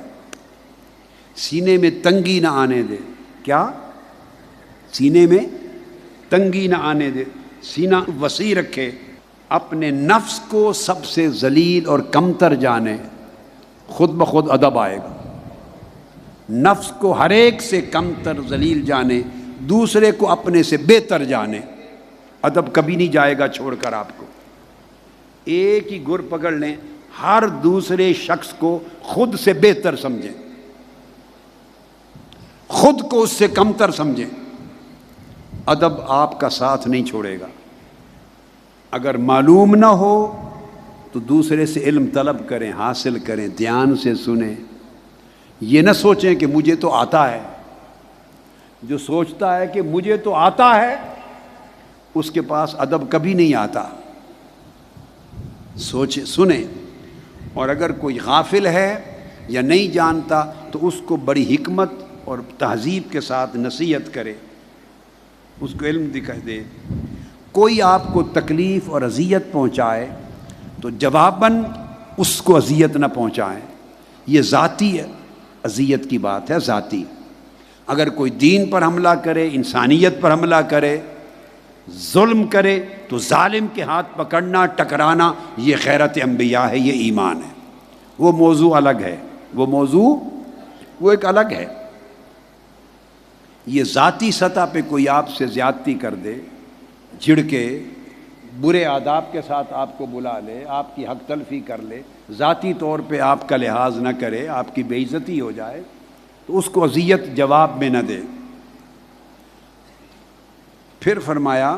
سینے میں تنگی نہ آنے دے، کیا؟ سینے میں تنگی نہ آنے دے، سینہ وسیع رکھے، اپنے نفس کو سب سے ذلیل اور کمتر جانے، خود بخود ادب آئے گا۔ نفس کو ہر ایک سے کمتر ذلیل جانے، دوسرے کو اپنے سے بہتر جانے، ادب کبھی نہیں جائے گا چھوڑ کر آپ کو۔ ایک ہی گر پکڑ لیں، ہر دوسرے شخص کو خود سے بہتر سمجھیں، خود کو اس سے کمتر سمجھیں، ادب آپ کا ساتھ نہیں چھوڑے گا۔ اگر معلوم نہ ہو تو دوسرے سے علم طلب کریں، حاصل کریں، دھیان سے سنیں، یہ نہ سوچیں کہ مجھے تو آتا ہے۔ جو سوچتا ہے کہ مجھے تو آتا ہے اس کے پاس ادب کبھی نہیں آتا۔ سوچیں، سنیں، اور اگر کوئی غافل ہے یا نہیں جانتا تو اس کو بڑی حکمت اور تہذیب کے ساتھ نصیحت کرے، اس کو علم دکھا دے۔ کوئی آپ کو تکلیف اور اذیت پہنچائے تو جواباً اس کو اذیت نہ پہنچائیں، یہ ذاتی اذیت کی بات ہے، ذاتی۔ اگر کوئی دین پر حملہ کرے، انسانیت پر حملہ کرے، ظلم کرے تو ظالم کے ہاتھ پکڑنا، ٹکرانا، یہ غیرت انبیاء ہے، یہ ایمان ہے۔ وہ موضوع الگ ہے، وہ ایک الگ ہے۔ یہ ذاتی سطح پہ کوئی آپ سے زیادتی کر دے، جھڑکے، برے آداب کے ساتھ آپ کو بلا لے، آپ کی حق تلفی کر لے، ذاتی طور پہ آپ کا لحاظ نہ کرے، آپ کی بے عزتی ہو جائے، تو اس کو اذیت جواب میں نہ دے۔ پھر فرمایا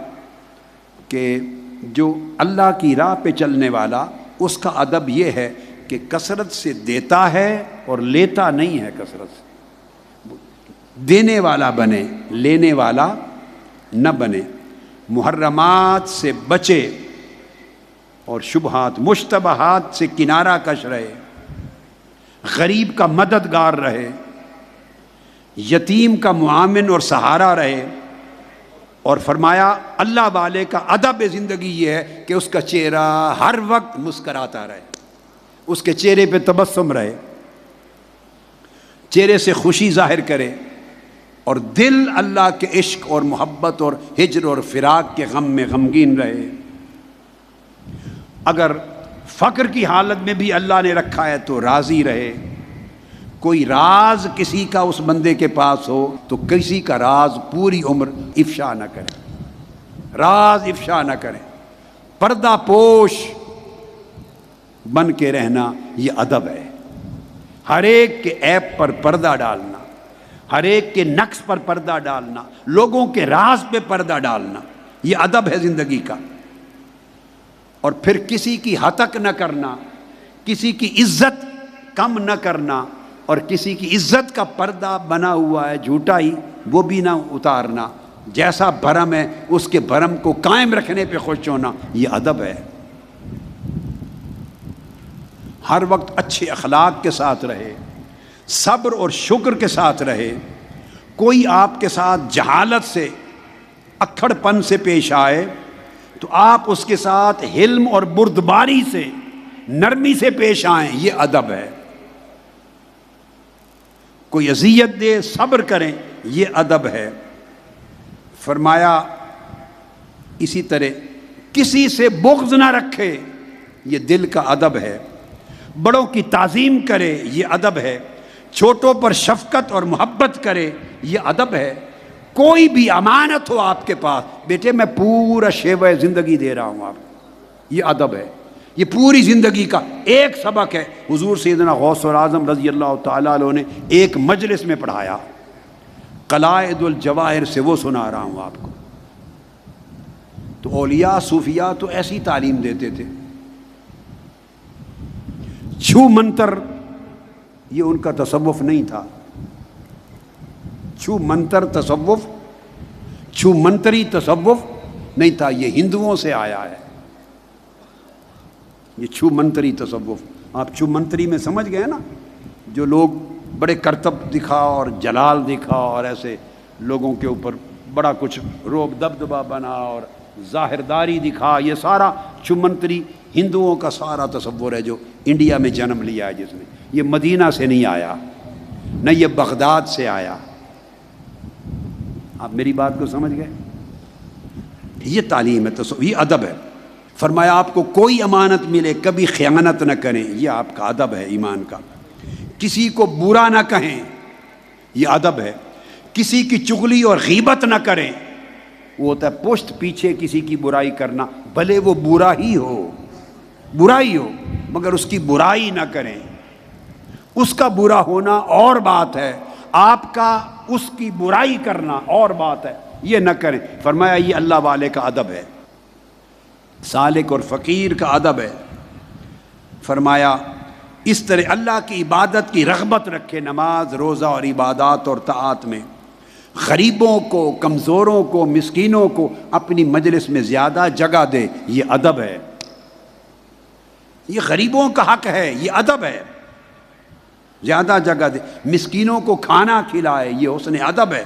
کہ جو اللہ کی راہ پہ چلنے والا، اس کا ادب یہ ہے کہ کثرت سے دیتا ہے اور لیتا نہیں ہے، کثرت سے دینے والا بنے، لینے والا نہ بنے، محرمات سے بچے اور شبہات مشتبہات سے کنارہ کش رہے، غریب کا مددگار رہے، یتیم کا معاون اور سہارا رہے۔ اور فرمایا اللہ والے کا ادب زندگی یہ ہے کہ اس کا چہرہ ہر وقت مسکراتا رہے، اس کے چہرے پہ تبسم رہے، چہرے سے خوشی ظاہر کرے، اور دل اللہ کے عشق اور محبت اور ہجر اور فراق کے غم میں غمگین رہے۔ اگر فقر کی حالت میں بھی اللہ نے رکھا ہے تو راضی رہے۔ کوئی راز کسی کا اس بندے کے پاس ہو تو کسی کا راز پوری عمر افشا نہ کرے، راز افشا نہ کرے، پردہ پوش بن کے رہنا، یہ ادب ہے۔ ہر ایک کے عیب پر پردہ ڈالنا، ہر ایک کے نقص پر پردہ ڈالنا، لوگوں کے راز پہ پردہ ڈالنا، یہ ادب ہے زندگی کا۔ اور پھر کسی کی ہتک نہ کرنا، کسی کی عزت کم نہ کرنا، اور کسی کی عزت کا پردہ بنا ہوا ہے جھوٹا ہی، وہ بھی نہ اتارنا۔ جیسا بھرم ہے اس کے بھرم کو قائم رکھنے پہ خوش ہونا، یہ ادب ہے۔ ہر وقت اچھے اخلاق کے ساتھ رہے، صبر اور شکر کے ساتھ رہے۔ کوئی آپ کے ساتھ جہالت سے، اکھڑ پن سے پیش آئے تو آپ اس کے ساتھ حلم اور بردباری سے، نرمی سے پیش آئیں، یہ ادب ہے۔ کوئی اذیت دے، صبر کریں، یہ ادب ہے۔ فرمایا اسی طرح کسی سے بغض نہ رکھے، یہ دل کا ادب ہے۔ بڑوں کی تعظیم کرے، یہ ادب ہے۔ چھوٹوں پر شفقت اور محبت کرے، یہ ادب ہے۔ کوئی بھی امانت ہو آپ کے پاس، بیٹے میں پورا شیوہ زندگی دے رہا ہوں آپ کو، یہ ادب ہے۔ یہ پوری زندگی کا ایک سبق ہے، حضور سیدنا غوث الاعظم رضی اللہ تعالیٰ عنہ نے ایک مجلس میں پڑھایا، قلائد الجواہر سے وہ سنا رہا ہوں آپ کو۔ تو اولیاء صوفیاء تو ایسی تعلیم دیتے تھے۔ چھو منتر یہ ان کا تصوف نہیں تھا. چھو منتر تصوف، چھو منتری تصوف نہیں تھا، یہ ہندوؤں سے آیا ہے. یہ چھو منتری تصوف، آپ چھو منتری میں سمجھ گئے نا، جو لوگ بڑے کرتب دکھا اور جلال دکھا اور ایسے لوگوں کے اوپر بڑا کچھ روب دبدبا بنا اور ظاہرداری دکھا، یہ سارا چھو منتری ہندوؤں کا سارا تصور ہے جو انڈیا میں جنم لیا ہے، جس میں یہ مدینہ سے نہیں آیا، نہ یہ بغداد سے آیا. آپ میری بات کو سمجھ گئے؟ یہ تعلیم ہے تصوف، یہ ادب ہے. فرمایا آپ کو کوئی امانت ملے کبھی خیانت نہ کریں، یہ آپ کا ادب ہے ایمان کا. کسی کو برا نہ کہیں، یہ ادب ہے. کسی کی چغلی اور غیبت نہ کریں، وہ ہوتا ہے پشت پیچھے کسی کی برائی کرنا، بھلے وہ برا ہی ہو مگر اس کی برائی نہ کریں. اس کا برا ہونا اور بات ہے، آپ کا اس کی برائی کرنا اور بات ہے، یہ نہ کریں. فرمایا یہ اللہ والے کا ادب ہے، سالک اور فقیر کا ادب ہے. فرمایا اس طرح اللہ کی عبادت کی رغبت رکھے، نماز روزہ اور عبادات اور طاعات میں. غریبوں کو، کمزوروں کو، مسکینوں کو اپنی مجلس میں زیادہ جگہ دے، یہ ادب ہے. یہ غریبوں کا حق ہے، یہ ادب ہے. زیادہ جگہ دے، مسکینوں کو کھانا کھلائے، یہ حسن ادب ہے.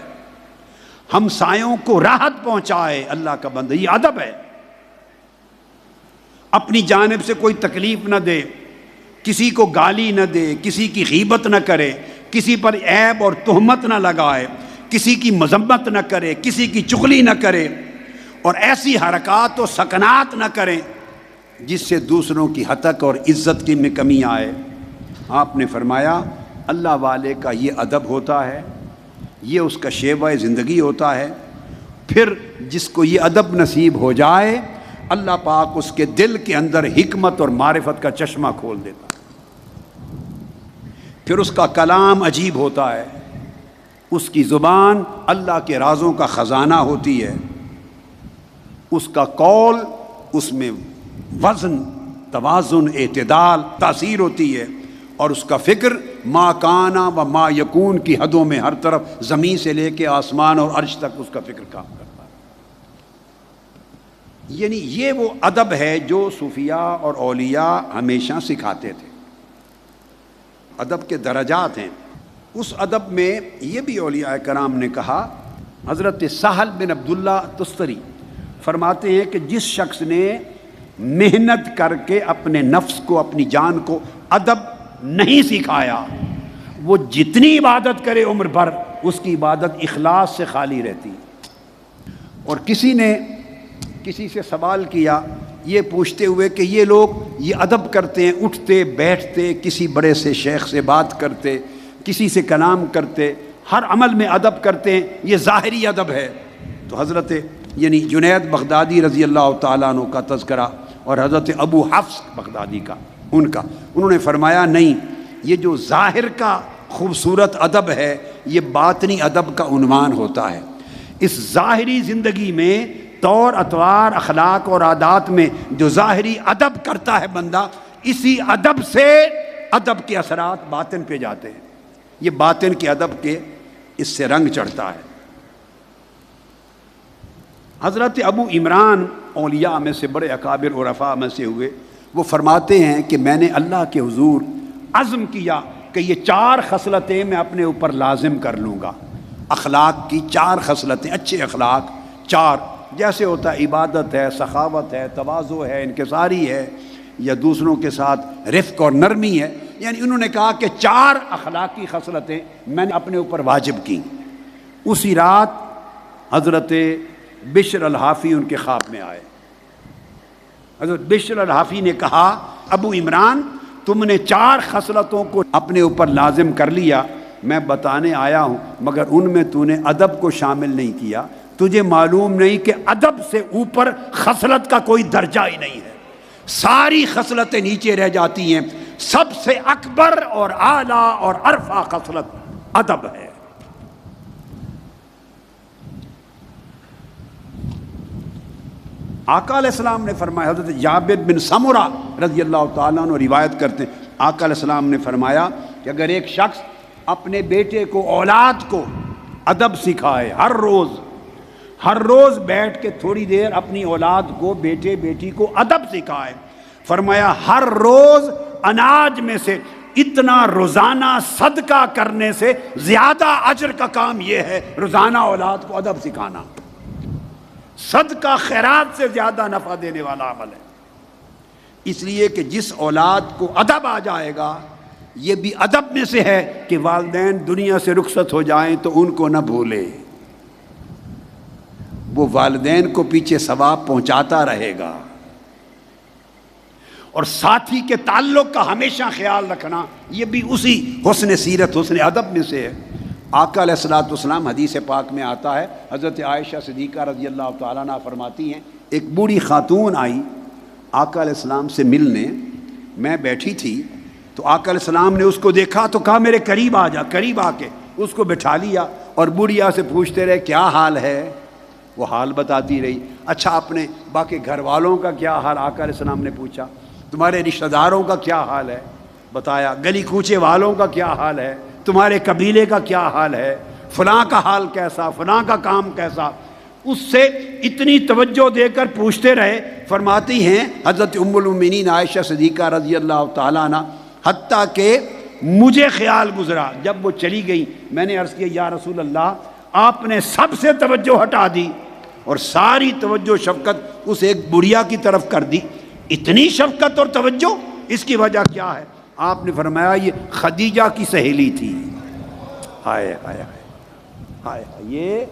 ہمسایوں کو راحت پہنچائے، اللہ کا بندہ، یہ ادب ہے. اپنی جانب سے کوئی تکلیف نہ دے، کسی کو گالی نہ دے، کسی کی غیبت نہ کرے، کسی پر عیب اور تہمت نہ لگائے، کسی کی مذمت نہ کرے، کسی کی چغلی نہ کرے، اور ایسی حرکات و سکنات نہ کریں جس سے دوسروں کی حتک اور عزت کی میں کمی آئے. آپ نے فرمایا اللہ والے کا یہ ادب ہوتا ہے، یہ اس کا شیوہ زندگی ہوتا ہے. پھر جس کو یہ ادب نصیب ہو جائے، اللہ پاک اس کے دل کے اندر حکمت اور معرفت کا چشمہ کھول دیتا ہے. پھر اس کا کلام عجیب ہوتا ہے، اس کی زبان اللہ کے رازوں کا خزانہ ہوتی ہے. اس کا قول، اس میں وزن، توازن، اعتدال، تاثیر ہوتی ہے. اور اس کا فکر ما کانا و ما یکون کی حدوں میں ہر طرف، زمین سے لے کے آسمان اور عرش تک اس کا فکر کام کرتا ہے. یعنی یہ وہ ادب ہے جو صوفیاء اور اولیاء ہمیشہ سکھاتے تھے. ادب کے درجات ہیں. اس ادب میں یہ بھی اولیاء کرام نے کہا. حضرت سہل بن عبداللہ تستری فرماتے ہیں کہ جس شخص نے محنت کر کے اپنے نفس کو، اپنی جان کو ادب نہیں سکھایا، وہ جتنی عبادت کرے عمر بھر، اس کی عبادت اخلاص سے خالی رہتی. اور کسی نے کسی سے سوال کیا یہ پوچھتے ہوئے کہ یہ لوگ یہ ادب کرتے ہیں، اٹھتے بیٹھتے، کسی بڑے سے شیخ سے بات کرتے، کسی سے کلام کرتے، ہر عمل میں ادب کرتے ہیں، یہ ظاہری ادب ہے؟ تو حضرت یعنی جنید بغدادی رضی اللہ تعالیٰ عنہ کا تذکرہ اور حضرت ابو حفص بغدادی کا، انہوں نے فرمایا نہیں، یہ جو ظاہر کا خوبصورت ادب ہے یہ باطنی ادب کا عنوان ہوتا ہے. اس ظاہری زندگی میں طور اطوار، اخلاق اور عادات میں جو ظاہری ادب کرتا ہے بندہ، اسی ادب سے ادب کے اثرات باطن پہ جاتے ہیں. یہ باطن کے ادب کے اس سے رنگ چڑھتا ہے. حضرت ابو عمران اولیاء میں سے بڑے اکابر عرفاء میں سے ہوئے. وہ فرماتے ہیں کہ میں نے اللہ کے حضور عزم کیا کہ یہ 4 خصلتیں میں اپنے اوپر لازم کر لوں گا. اخلاق کی 4 خصلتیں، اچھے اخلاق 4، جیسے ہوتا ہے عبادت ہے، سخاوت ہے، تواضع ہے، انکساری ہے، یا دوسروں کے ساتھ رفق اور نرمی ہے. یعنی انہوں نے کہا کہ 4 اخلاقی خصلتیں میں نے اپنے اوپر واجب کی. اسی رات حضرت بشر الحافی ان کے خواب میں آئے. حضرت بشر الحافی نے کہا ابو عمران تم نے 4 خصلتوں کو اپنے اوپر لازم کر لیا، میں بتانے آیا ہوں، مگر ان میں تو نے ادب کو شامل نہیں کیا. تجھے معلوم نہیں کہ ادب سے اوپر خصلت کا کوئی درجہ ہی نہیں ہے، ساری خصلتیں نیچے رہ جاتی ہیں. سب سے اکبر اور اعلیٰ اور ارفع خصلت ادب ہے. آقا علیہ السلام نے فرمایا، حضرت جابر بن سمرہ رضی اللہ تعالیٰ عنہ روایت کرتے ہیں، آقا علیہ السلام نے فرمایا کہ اگر ایک شخص اپنے بیٹے کو، اولاد کو ادب سکھائے، ہر روز بیٹھ کے تھوڑی دیر اپنی اولاد کو، بیٹے بیٹی کو ادب سکھائے، فرمایا ہر روز اناج میں سے اتنا روزانہ صدقہ کرنے سے زیادہ اجر کا کام یہ ہے روزانہ اولاد کو ادب سکھانا۔ صدقہ خیرات سے زیادہ نفع دینے والا عمل ہے، اس لیے کہ جس اولاد کو ادب آ جائے گا، یہ بھی ادب میں سے ہے کہ والدین دنیا سے رخصت ہو جائیں تو ان کو نہ بھولے، وہ والدین کو پیچھے ثواب پہنچاتا رہے گا، اور ساتھی کے تعلق کا ہمیشہ خیال رکھنا، یہ بھی اسی حسن سیرت، حسن ادب میں سے ہے۔ آقا علیہ الصلوۃ والسلام، حدیث پاک میں آتا ہے، حضرت عائشہ صدیقہ رضی اللہ تعالیٰ عنہا فرماتی ہیں، ایک بوڑھی خاتون آئی آقا علیہ السلام سے ملنے، میں بیٹھی تھی تو آقا علیہ السلام نے اس کو دیکھا تو کہا میرے قریب آ جا، قریب آ کے اس کو بٹھا لیا اور بڑھیا سے پوچھتے رہے کیا حال ہے، وہ حال بتاتی رہی۔ اچھا اپنے باقی گھر والوں کا کیا حال، آقا علیہ السلام نے پوچھا، تمہارے رشتہ داروں کا کیا حال ہے، بتایا، گلی کوچے والوں کا کیا حال ہے، تمہارے قبیلے کا کیا حال ہے، فلاں کا حال کیسا، فلاں کا کام کیسا، اس سے اتنی توجہ دے کر پوچھتے رہے۔ فرماتی ہیں حضرت ام المؤمنین عائشہ صدیقہ رضی اللہ تعالیٰ عنہ، حتیٰ کہ مجھے خیال گزرا جب وہ چلی گئی، میں نے عرض کیا یا رسول اللہ، آپ نے سب سے توجہ ہٹا دی اور ساری توجہ شفقت اس ایک بڑھیا کی طرف کر دی، اتنی شفقت اور توجہ، اس کی وجہ کیا ہے؟ آپ نے فرمایا یہ خدیجہ کی سہیلی تھی۔ ہائے ہائے ہائے، یہ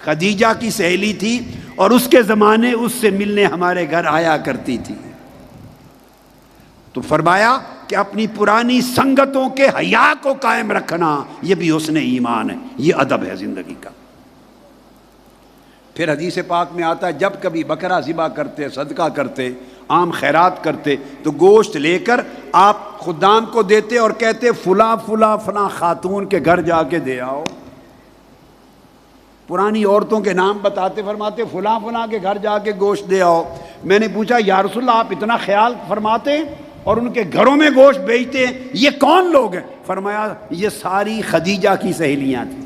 خدیجہ کی سہیلی تھی اور اس کے زمانے اس سے ملنے ہمارے گھر آیا کرتی تھی۔ تو فرمایا کہ اپنی پرانی سنگتوں کے حیا کو قائم رکھنا، یہ بھی حسن ایمان ہے، یہ ادب ہے زندگی کا۔ پھر حدیث پاک میں آتا ہے جب کبھی بکرا ذبح کرتے، صدقہ کرتے، عام خیرات کرتے تو گوشت لے کر آپ خدام کو دیتے اور کہتے فلاں فلاں فلاں خاتون کے گھر جا کے دے آؤ، پرانی عورتوں کے نام بتاتے، فرماتے فلاں فلاں کے گھر جا کے گوشت دے آؤ۔ میں نے پوچھا یا رسول اللہ آپ اتنا خیال فرماتے اور ان کے گھروں میں گوشت بیچتے ہیں، یہ کون لوگ ہیں؟ فرمایا یہ ساری خدیجہ کی سہیلیاں تھیں،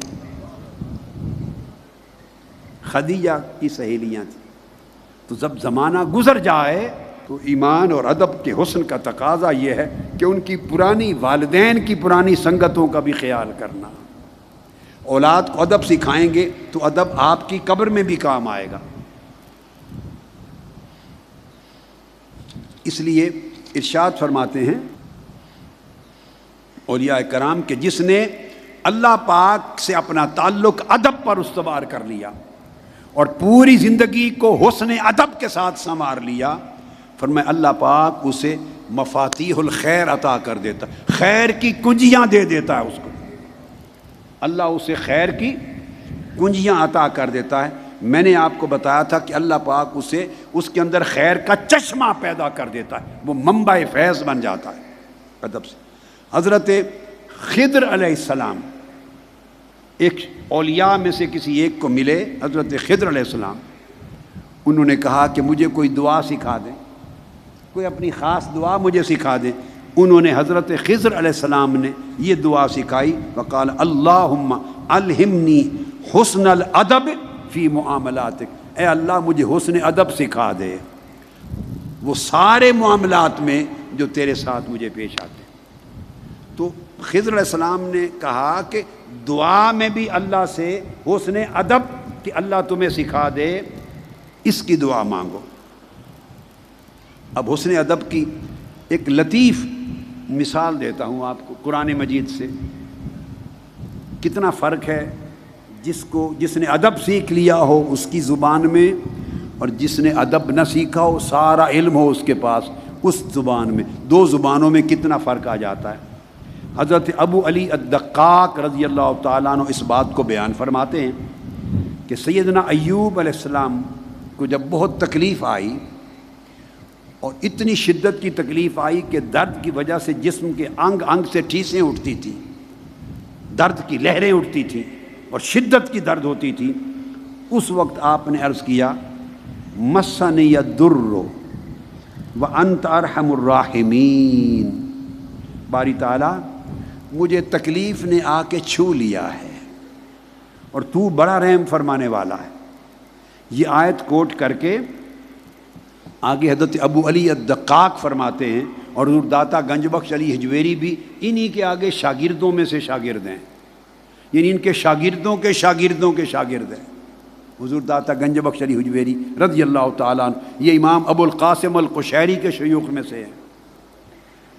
خدیجہ کی سہیلیاں تھیں۔ تو جب زمانہ گزر جائے تو ایمان اور ادب کے حسن کا تقاضا یہ ہے کہ ان کی پرانی والدین کی پرانی سنگتوں کا بھی خیال کرنا۔ اولاد کو ادب سکھائیں گے تو ادب آپ کی قبر میں بھی کام آئے گا۔ اس لیے ارشاد فرماتے ہیں اولیاء کرام کہ جس نے اللہ پاک سے اپنا تعلق ادب پر استوار کر لیا اور پوری زندگی کو حسن ادب کے ساتھ سنوار لیا، فرمایا اللہ پاک اسے مفاتیح الخیر عطا کر دیتا، خیر کی کنجیاں دے دیتا ہے اس کو، اللہ اسے خیر کی کنجیاں عطا کر دیتا ہے۔ میں نے آپ کو بتایا تھا کہ اللہ پاک اسے اس کے اندر خیر کا چشمہ پیدا کر دیتا ہے، وہ منبع فیض بن جاتا ہے ادب سے۔ حضرت خضر علیہ السلام ایک اولیاء میں سے کسی ایک کو ملے، حضرت خضر علیہ السلام، انہوں نے کہا کہ مجھے کوئی دعا سکھا دیں، کوئی اپنی خاص دعا مجھے سکھا دیں۔ انہوں نے حضرت خضر علیہ السلام نے یہ دعا سکھائی، وقال اللہم الہمنی حسن الادب فی معاملاتک، اے اللہ مجھے حسن ادب سکھا دے وہ سارے معاملات میں جو تیرے ساتھ مجھے پیش آتے ہیں۔ تو خضر علیہ السلام نے کہا کہ دعا میں بھی اللہ سے حسن ادب کہ اللہ تمہیں سکھا دے، اس کی دعا مانگو۔ اب حسن ادب کی ایک لطیف مثال دیتا ہوں آپ کو قرآن مجید سے، کتنا فرق ہے جس نے ادب سیکھ لیا ہو اس کی زبان میں اور جس نے ادب نہ سیکھا ہو، سارا علم ہو اس کے پاس، اس زبان میں، دو زبانوں میں کتنا فرق آ جاتا ہے۔ حضرت ابو علی الدقاق رضی اللہ تعالیٰ عنہ اس بات کو بیان فرماتے ہیں کہ سیدنا ایوب علیہ السلام کو جب بہت تکلیف آئی اور اتنی شدت کی تکلیف آئی کہ درد کی وجہ سے جسم کے انگ انگ سے ٹھیسیں اٹھتی تھیں، درد کی لہریں اٹھتی تھیں اور شدت کی درد ہوتی تھی، اس وقت آپ نے عرض کیا مسنی الضر وانت ارحم الراحمین، باری تعالیٰ مجھے تکلیف نے آ کے چھو لیا ہے اور تو بڑا رحم فرمانے والا ہے۔ یہ آیت کوٹ کر کے آگے حضرت ابو علی الدقاق فرماتے ہیں، اور حضور داتا گنج بخش علی حجویری بھی انہی کے آگے شاگردوں میں سے شاگرد ہیں، یعنی ان کے شاگردوں کے شاگردوں کے شاگرد ہیں۔ حضور داتا گنج بخش علی حجویری رضی اللہ تعالیٰ عنہ یہ امام ابو القاسم القشیری کے شیوخ میں سے ہیں۔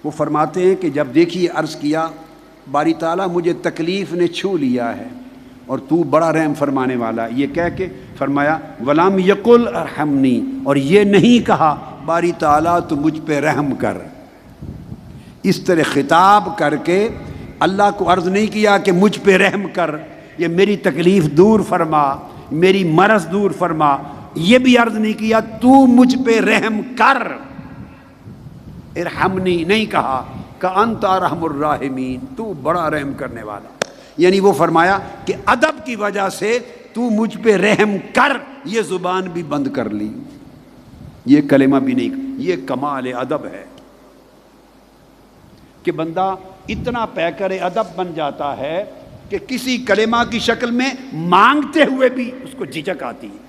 وہ فرماتے ہیں کہ جب دیکھیے عرض کیا باری تعالیٰ مجھے تکلیف نے چھو لیا ہے اور تو بڑا رحم فرمانے والا، یہ کہہ کے فرمایا ولم یقل ارحمنی، اور یہ نہیں کہا باری تعالیٰ تو مجھ پہ رحم کر۔ اس طرح خطاب کر کے اللہ کو عرض نہیں کیا کہ مجھ پہ رحم کر، یہ میری تکلیف دور فرما، میری مرض دور فرما، یہ بھی عرض نہیں کیا تو مجھ پہ رحم کر، ارحمنی نہیں کہا کہ انت ارحم الراحمین، تو بڑا رحم کرنے والا۔ یعنی وہ فرمایا کہ ادب کی وجہ سے تو مجھ پہ رحم کر، یہ زبان بھی بند کر لی، یہ کلمہ بھی نہیں۔ یہ کمال ادب ہے کہ بندہ اتنا پیکر ادب بن جاتا ہے کہ کسی کلمہ کی شکل میں مانگتے ہوئے بھی اس کو جھجک آتی ہے۔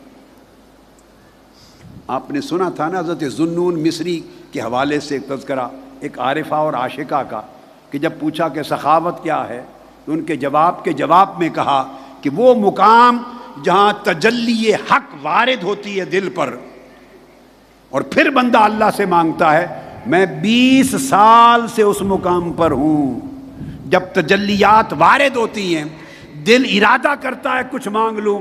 آپ نے سنا تھا نا حضرت ذوالنون مصری کے حوالے سے ایک تذکرہ ایک عارفہ اور عاشقہ کا، کہ جب پوچھا کہ سخاوت کیا ہے تو ان کے جواب میں کہا کہ وہ مقام جہاں تجلی حق وارد ہوتی ہے دل پر، اور پھر بندہ اللہ سے مانگتا ہے، میں 20 سال سے اس مقام پر ہوں۔ جب تجلیات وارد ہوتی ہیں دل ارادہ کرتا ہے کچھ مانگ لوں،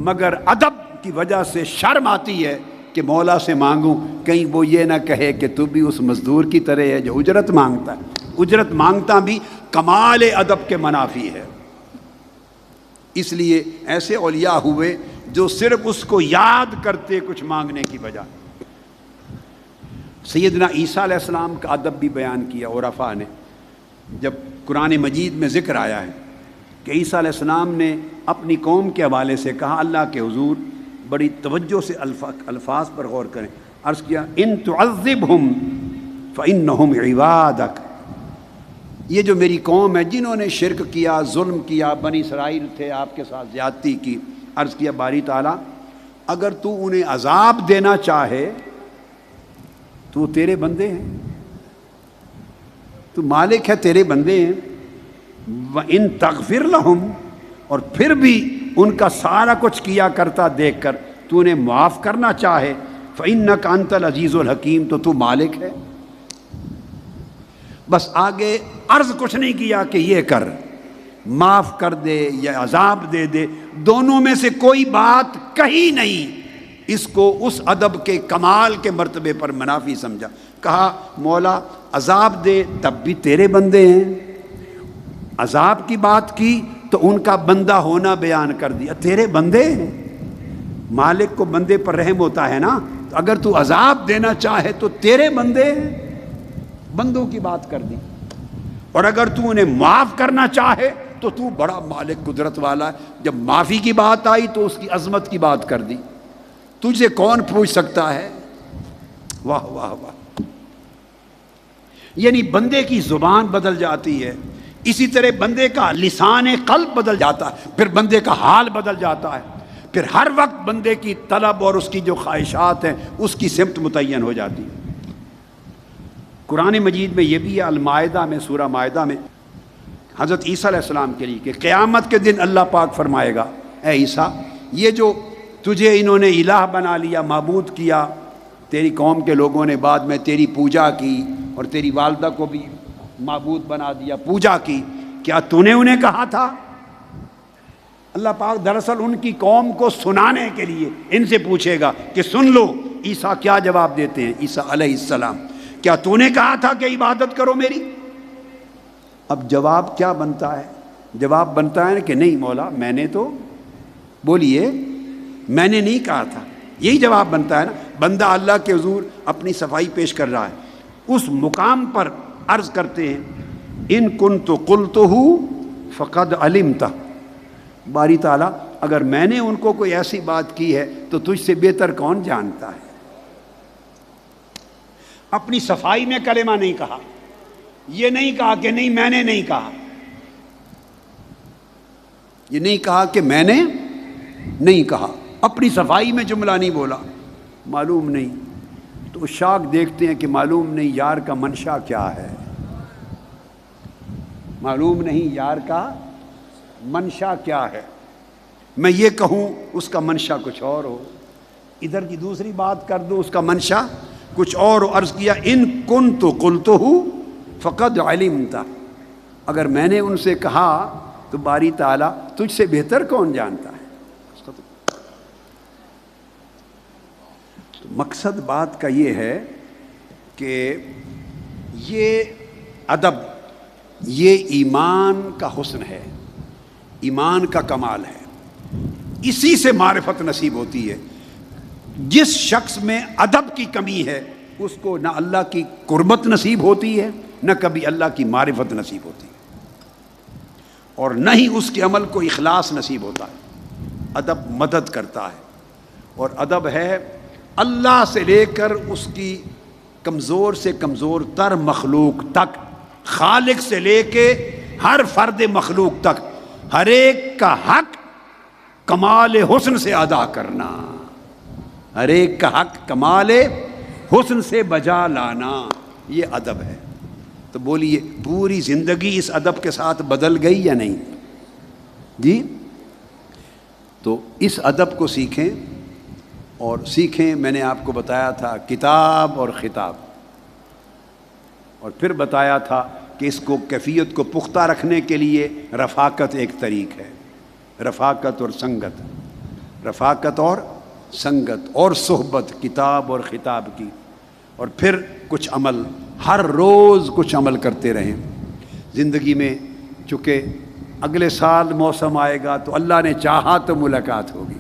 مگر ادب کی وجہ سے شرم آتی ہے کہ مولا سے مانگوں، کہیں وہ یہ نہ کہے کہ تو بھی اس مزدور کی طرح ہے جو اجرت مانگتا ہے۔ اجرت مانگتا بھی کمال ادب کے منافی ہے۔ اس لیے ایسے اولیاء ہوئے جو صرف اس کو یاد کرتے کچھ مانگنے کی بجائے۔ سیدنا عیسیٰ علیہ السلام کا ادب بھی بیان کیا عرفاء نے، جب قرآن مجید میں ذکر آیا ہے کہ عیسیٰ علیہ السلام نے اپنی قوم کے حوالے سے کہا، اللہ کے حضور بڑی توجہ سے الفاظ پر غور کریں، عرض کیا ان تعذبہم فإنہم عبادک، یہ جو میری قوم ہے جنہوں نے شرک کیا، ظلم کیا، بنی اسرائیل تھے آپ کے ساتھ زیادتی کی، عرض کیا باری تعالیٰ اگر تو انہیں عذاب دینا چاہے تو تیرے بندے ہیں، تو مالک ہے، تیرے بندے ہیں، وَإِن تَغْفِرْ لَهُمْ، اور پھر بھی ان کا سارا کچھ کیا کرتا دیکھ کر تو انہیں معاف کرنا چاہے، فَإِنَّكَ أَنْتَ الْعَزِيزُ الْحَكِيمُ، تو مالک ہے۔ بس آگے عرض کچھ نہیں کیا کہ یہ کر، معاف کر دے یا عذاب دے دے، دونوں میں سے کوئی بات کہی نہیں۔ اس کو اس ادب کے کمال کے مرتبے پر منافی سمجھا، کہا مولا عذاب دے تب بھی تیرے بندے ہیں، عذاب کی بات کی تو ان کا بندہ ہونا بیان کر دیا، تیرے بندے ہیں۔ مالک کو بندے پر رحم ہوتا ہے نا، تو اگر تو عذاب دینا چاہے تو تیرے بندے ہیں، بندوں کی بات کر دی، اور اگر تو انہیں معاف کرنا چاہے تو تو بڑا مالک قدرت والا ہے۔ جب معافی کی بات آئی تو اس کی عظمت کی بات کر دی، تجھے کون پوچھ سکتا ہے؟ واہ واہ واہ۔ یعنی بندے کی زبان بدل جاتی ہے، اسی طرح بندے کا لسان قلب بدل جاتا ہے، پھر بندے کا حال بدل جاتا ہے، پھر ہر وقت بندے کی طلب اور اس کی جو خواہشات ہیں اس کی سمت متعین ہو جاتی ہے۔ قرآن مجید میں یہ بھی ہے، المائدہ میں، سورہ مائدہ میں حضرت عیسیٰ علیہ السلام کے لیے کہ قیامت کے دن اللہ پاک فرمائے گا، اے عیسیٰ یہ جو تجھے انہوں نے الہ بنا لیا، معبود کیا، تیری قوم کے لوگوں نے بعد میں تیری پوجا کی اور تیری والدہ کو بھی معبود بنا دیا، پوجا کی، کیا تو نے انہیں کہا تھا؟ اللہ پاک دراصل ان کی قوم کو سنانے کے لیے ان سے پوچھے گا کہ سن لو عیسیٰ کیا جواب دیتے ہیں۔ عیسیٰ علیہ السلام، کیا تو نے کہا تھا کہ عبادت کرو میری؟ اب جواب کیا بنتا ہے؟ جواب بنتا ہے کہ نہیں مولا میں نے تو، بولیے میں نے نہیں کہا تھا، یہی جواب بنتا ہے نا۔ بندہ اللہ کے حضور اپنی صفائی پیش کر رہا ہے، اس مقام پر عرض کرتے ہیں ان کنت قلتہ فقد علمتہ، باری تعالیٰ اگر میں نے ان کو کوئی ایسی بات کی ہے تو تجھ سے بہتر کون جانتا ہے۔ اپنی صفائی میں کلمہ نہیں کہا، یہ نہیں کہا کہ نہیں میں نے نہیں کہا، یہ نہیں کہا کہ میں نے نہیں کہا، اپنی صفائی میں جملہ نہیں بولا، معلوم نہیں، تو شاک دیکھتے ہیں کہ معلوم نہیں یار کا منشا کیا ہے، معلوم نہیں یار کا منشا کیا ہے، میں یہ کہوں اس کا منشا کچھ اور ہو، ادھر کی دوسری بات کر دو اس کا منشا کچھ اور ہو۔ عرض کیا ان کنت قلتہ فقد علمت، اگر میں نے ان سے کہا تو باری تعالیٰ تجھ سے بہتر کون جانتا ہے۔ تو مقصد بات کا یہ ہے کہ یہ ادب، یہ ایمان کا حسن ہے، ایمان کا کمال ہے، اسی سے معرفت نصیب ہوتی ہے۔ جس شخص میں ادب کی کمی ہے اس کو نہ اللہ کی قربت نصیب ہوتی ہے، نہ کبھی اللہ کی معرفت نصیب ہوتی ہے، اور نہ ہی اس کے عمل کو اخلاص نصیب ہوتا ہے۔ ادب مدد کرتا ہے، اور ادب ہے اللہ سے لے کر اس کی کمزور سے کمزور تر مخلوق تک، خالق سے لے کے ہر فرد مخلوق تک، ہر ایک کا حق کمال حسن سے ادا کرنا، ہر ایک کا حق کمال حسن سے بجا لانا، یہ ادب ہے۔ تو بولیے پوری زندگی اس ادب کے ساتھ بدل گئی یا نہیں؟ جی، تو اس ادب کو سیکھیں، اور سیکھیں، میں نے آپ کو بتایا تھا کتاب اور خطاب، اور پھر بتایا تھا کہ اس کو کیفیت کو پختہ رکھنے کے لیے رفاقت ایک طریق ہے، رفاقت اور سنگت، رفاقت اور سنگت اور صحبت کتاب اور خطاب کی، اور پھر کچھ عمل، ہر روز کچھ عمل کرتے رہیں زندگی میں۔ چونکہ اگلے سال موسم آئے گا تو اللہ نے چاہا تو ملاقات ہوگی،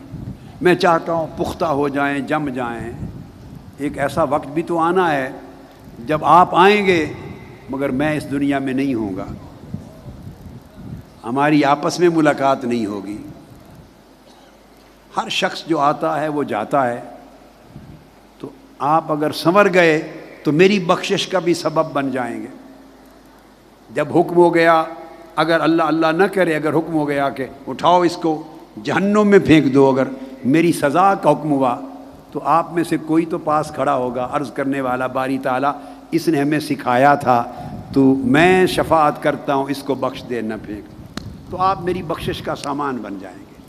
میں چاہتا ہوں پختہ ہو جائیں، جم جائیں، ایک ایسا وقت بھی تو آنا ہے جب آپ آئیں گے مگر میں اس دنیا میں نہیں ہوں گا، ہماری آپس میں ملاقات نہیں ہوگی، ہر شخص جو آتا ہے وہ جاتا ہے، تو آپ اگر سنور گئے تو میری بخشش کا بھی سبب بن جائیں گے۔ جب حکم ہو گیا، اگر اللہ نہ کرے، اگر حکم ہو گیا کہ اٹھاؤ اس کو جہنم میں پھینک دو، اگر میری سزا کا حکم ہوا تو آپ میں سے کوئی تو پاس کھڑا ہوگا عرض کرنے والا، باری تعالیٰ اس نے ہمیں سکھایا تھا تو میں شفاعت کرتا ہوں، اس کو بخش دے، نہ پھینک، تو آپ میری بخشش کا سامان بن جائیں گے،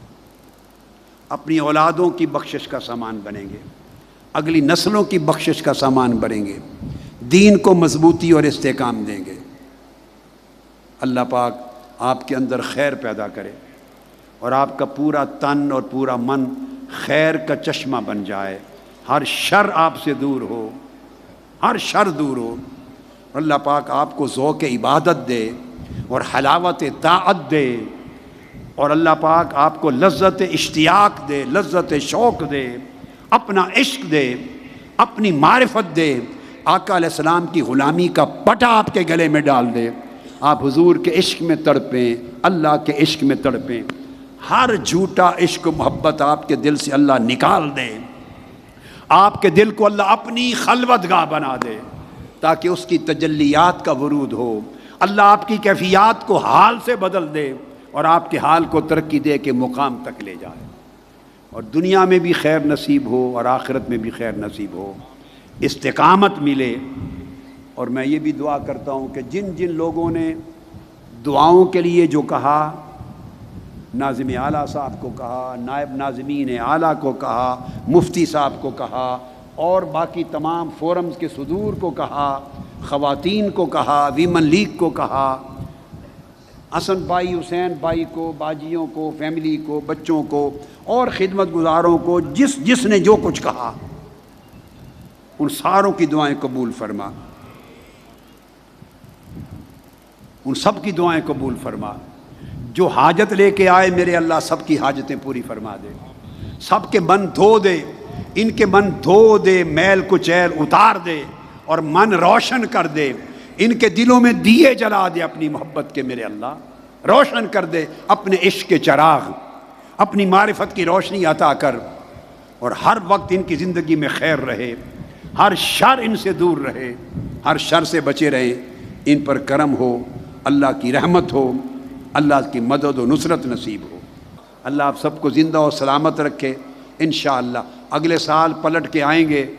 اپنی اولادوں کی بخشش کا سامان بنیں گے، اگلی نسلوں کی بخشش کا سامان بنیں گے، دین کو مضبوطی اور استحکام دیں گے۔ اللہ پاک آپ کے اندر خیر پیدا کرے، اور آپ کا پورا تن اور پورا من خیر کا چشمہ بن جائے، ہر شر آپ سے دور ہو، ہر شر دور ہو، اللہ پاک آپ کو ذوق عبادت دے اور حلاوت طاعت دے، اور اللہ پاک آپ کو لذت اشتیاق دے، لذت شوق دے، اپنا عشق دے، اپنی معرفت دے، آقا علیہ السلام کی غلامی کا پٹا آپ کے گلے میں ڈال دے، آپ حضور کے عشق میں تڑپیں، اللہ کے عشق میں تڑپیں، ہر جھوٹا عشق و محبت آپ کے دل سے اللہ نکال دے، آپ کے دل کو اللہ اپنی خلوت گاہ بنا دے تاکہ اس کی تجلیات کا ورود ہو، اللہ آپ کی کیفیات کو حال سے بدل دے اور آپ کے حال کو ترقی دے کے مقام تک لے جائے، اور دنیا میں بھی خیر نصیب ہو اور آخرت میں بھی خیر نصیب ہو، استقامت ملے۔ اور میں یہ بھی دعا کرتا ہوں کہ جن جن لوگوں نے دعاؤں کے لیے جو کہا، ناظم اعلیٰ صاحب کو کہا، نائب ناظمین اعلیٰ کو کہا، مفتی صاحب کو کہا، اور باقی تمام فورمز کے صدور کو کہا، خواتین کو کہا، ویمن لیگ کو کہا، حسن بھائی، حسین بھائی کو، باجیوں کو، فیملی کو، بچوں کو اور خدمت گزاروں کو، جس نے جو کچھ کہا، ان ساروں کی دعائیں قبول فرما، ان سب کی دعائیں قبول فرما، جو حاجت لے کے آئے میرے اللہ سب کی حاجتیں پوری فرما دے، سب کے من دھو دے، ان کے من دھو دے، میل کچیل اتار دے اور من روشن کر دے، ان کے دلوں میں دیے جلا دے اپنی محبت کے، میرے اللہ روشن کر دے اپنے عشق کے چراغ، اپنی معرفت کی روشنی عطا کر، اور ہر وقت ان کی زندگی میں خیر رہے، ہر شر ان سے دور رہے، ہر شر سے بچے رہیں، ان پر کرم ہو، اللہ کی رحمت ہو، اللہ کی مدد و نصرت نصیب ہو۔ اللہ آپ سب کو زندہ و سلامت رکھے۔ انشاءاللہ اگلے سال پلٹ کے آئیں گے۔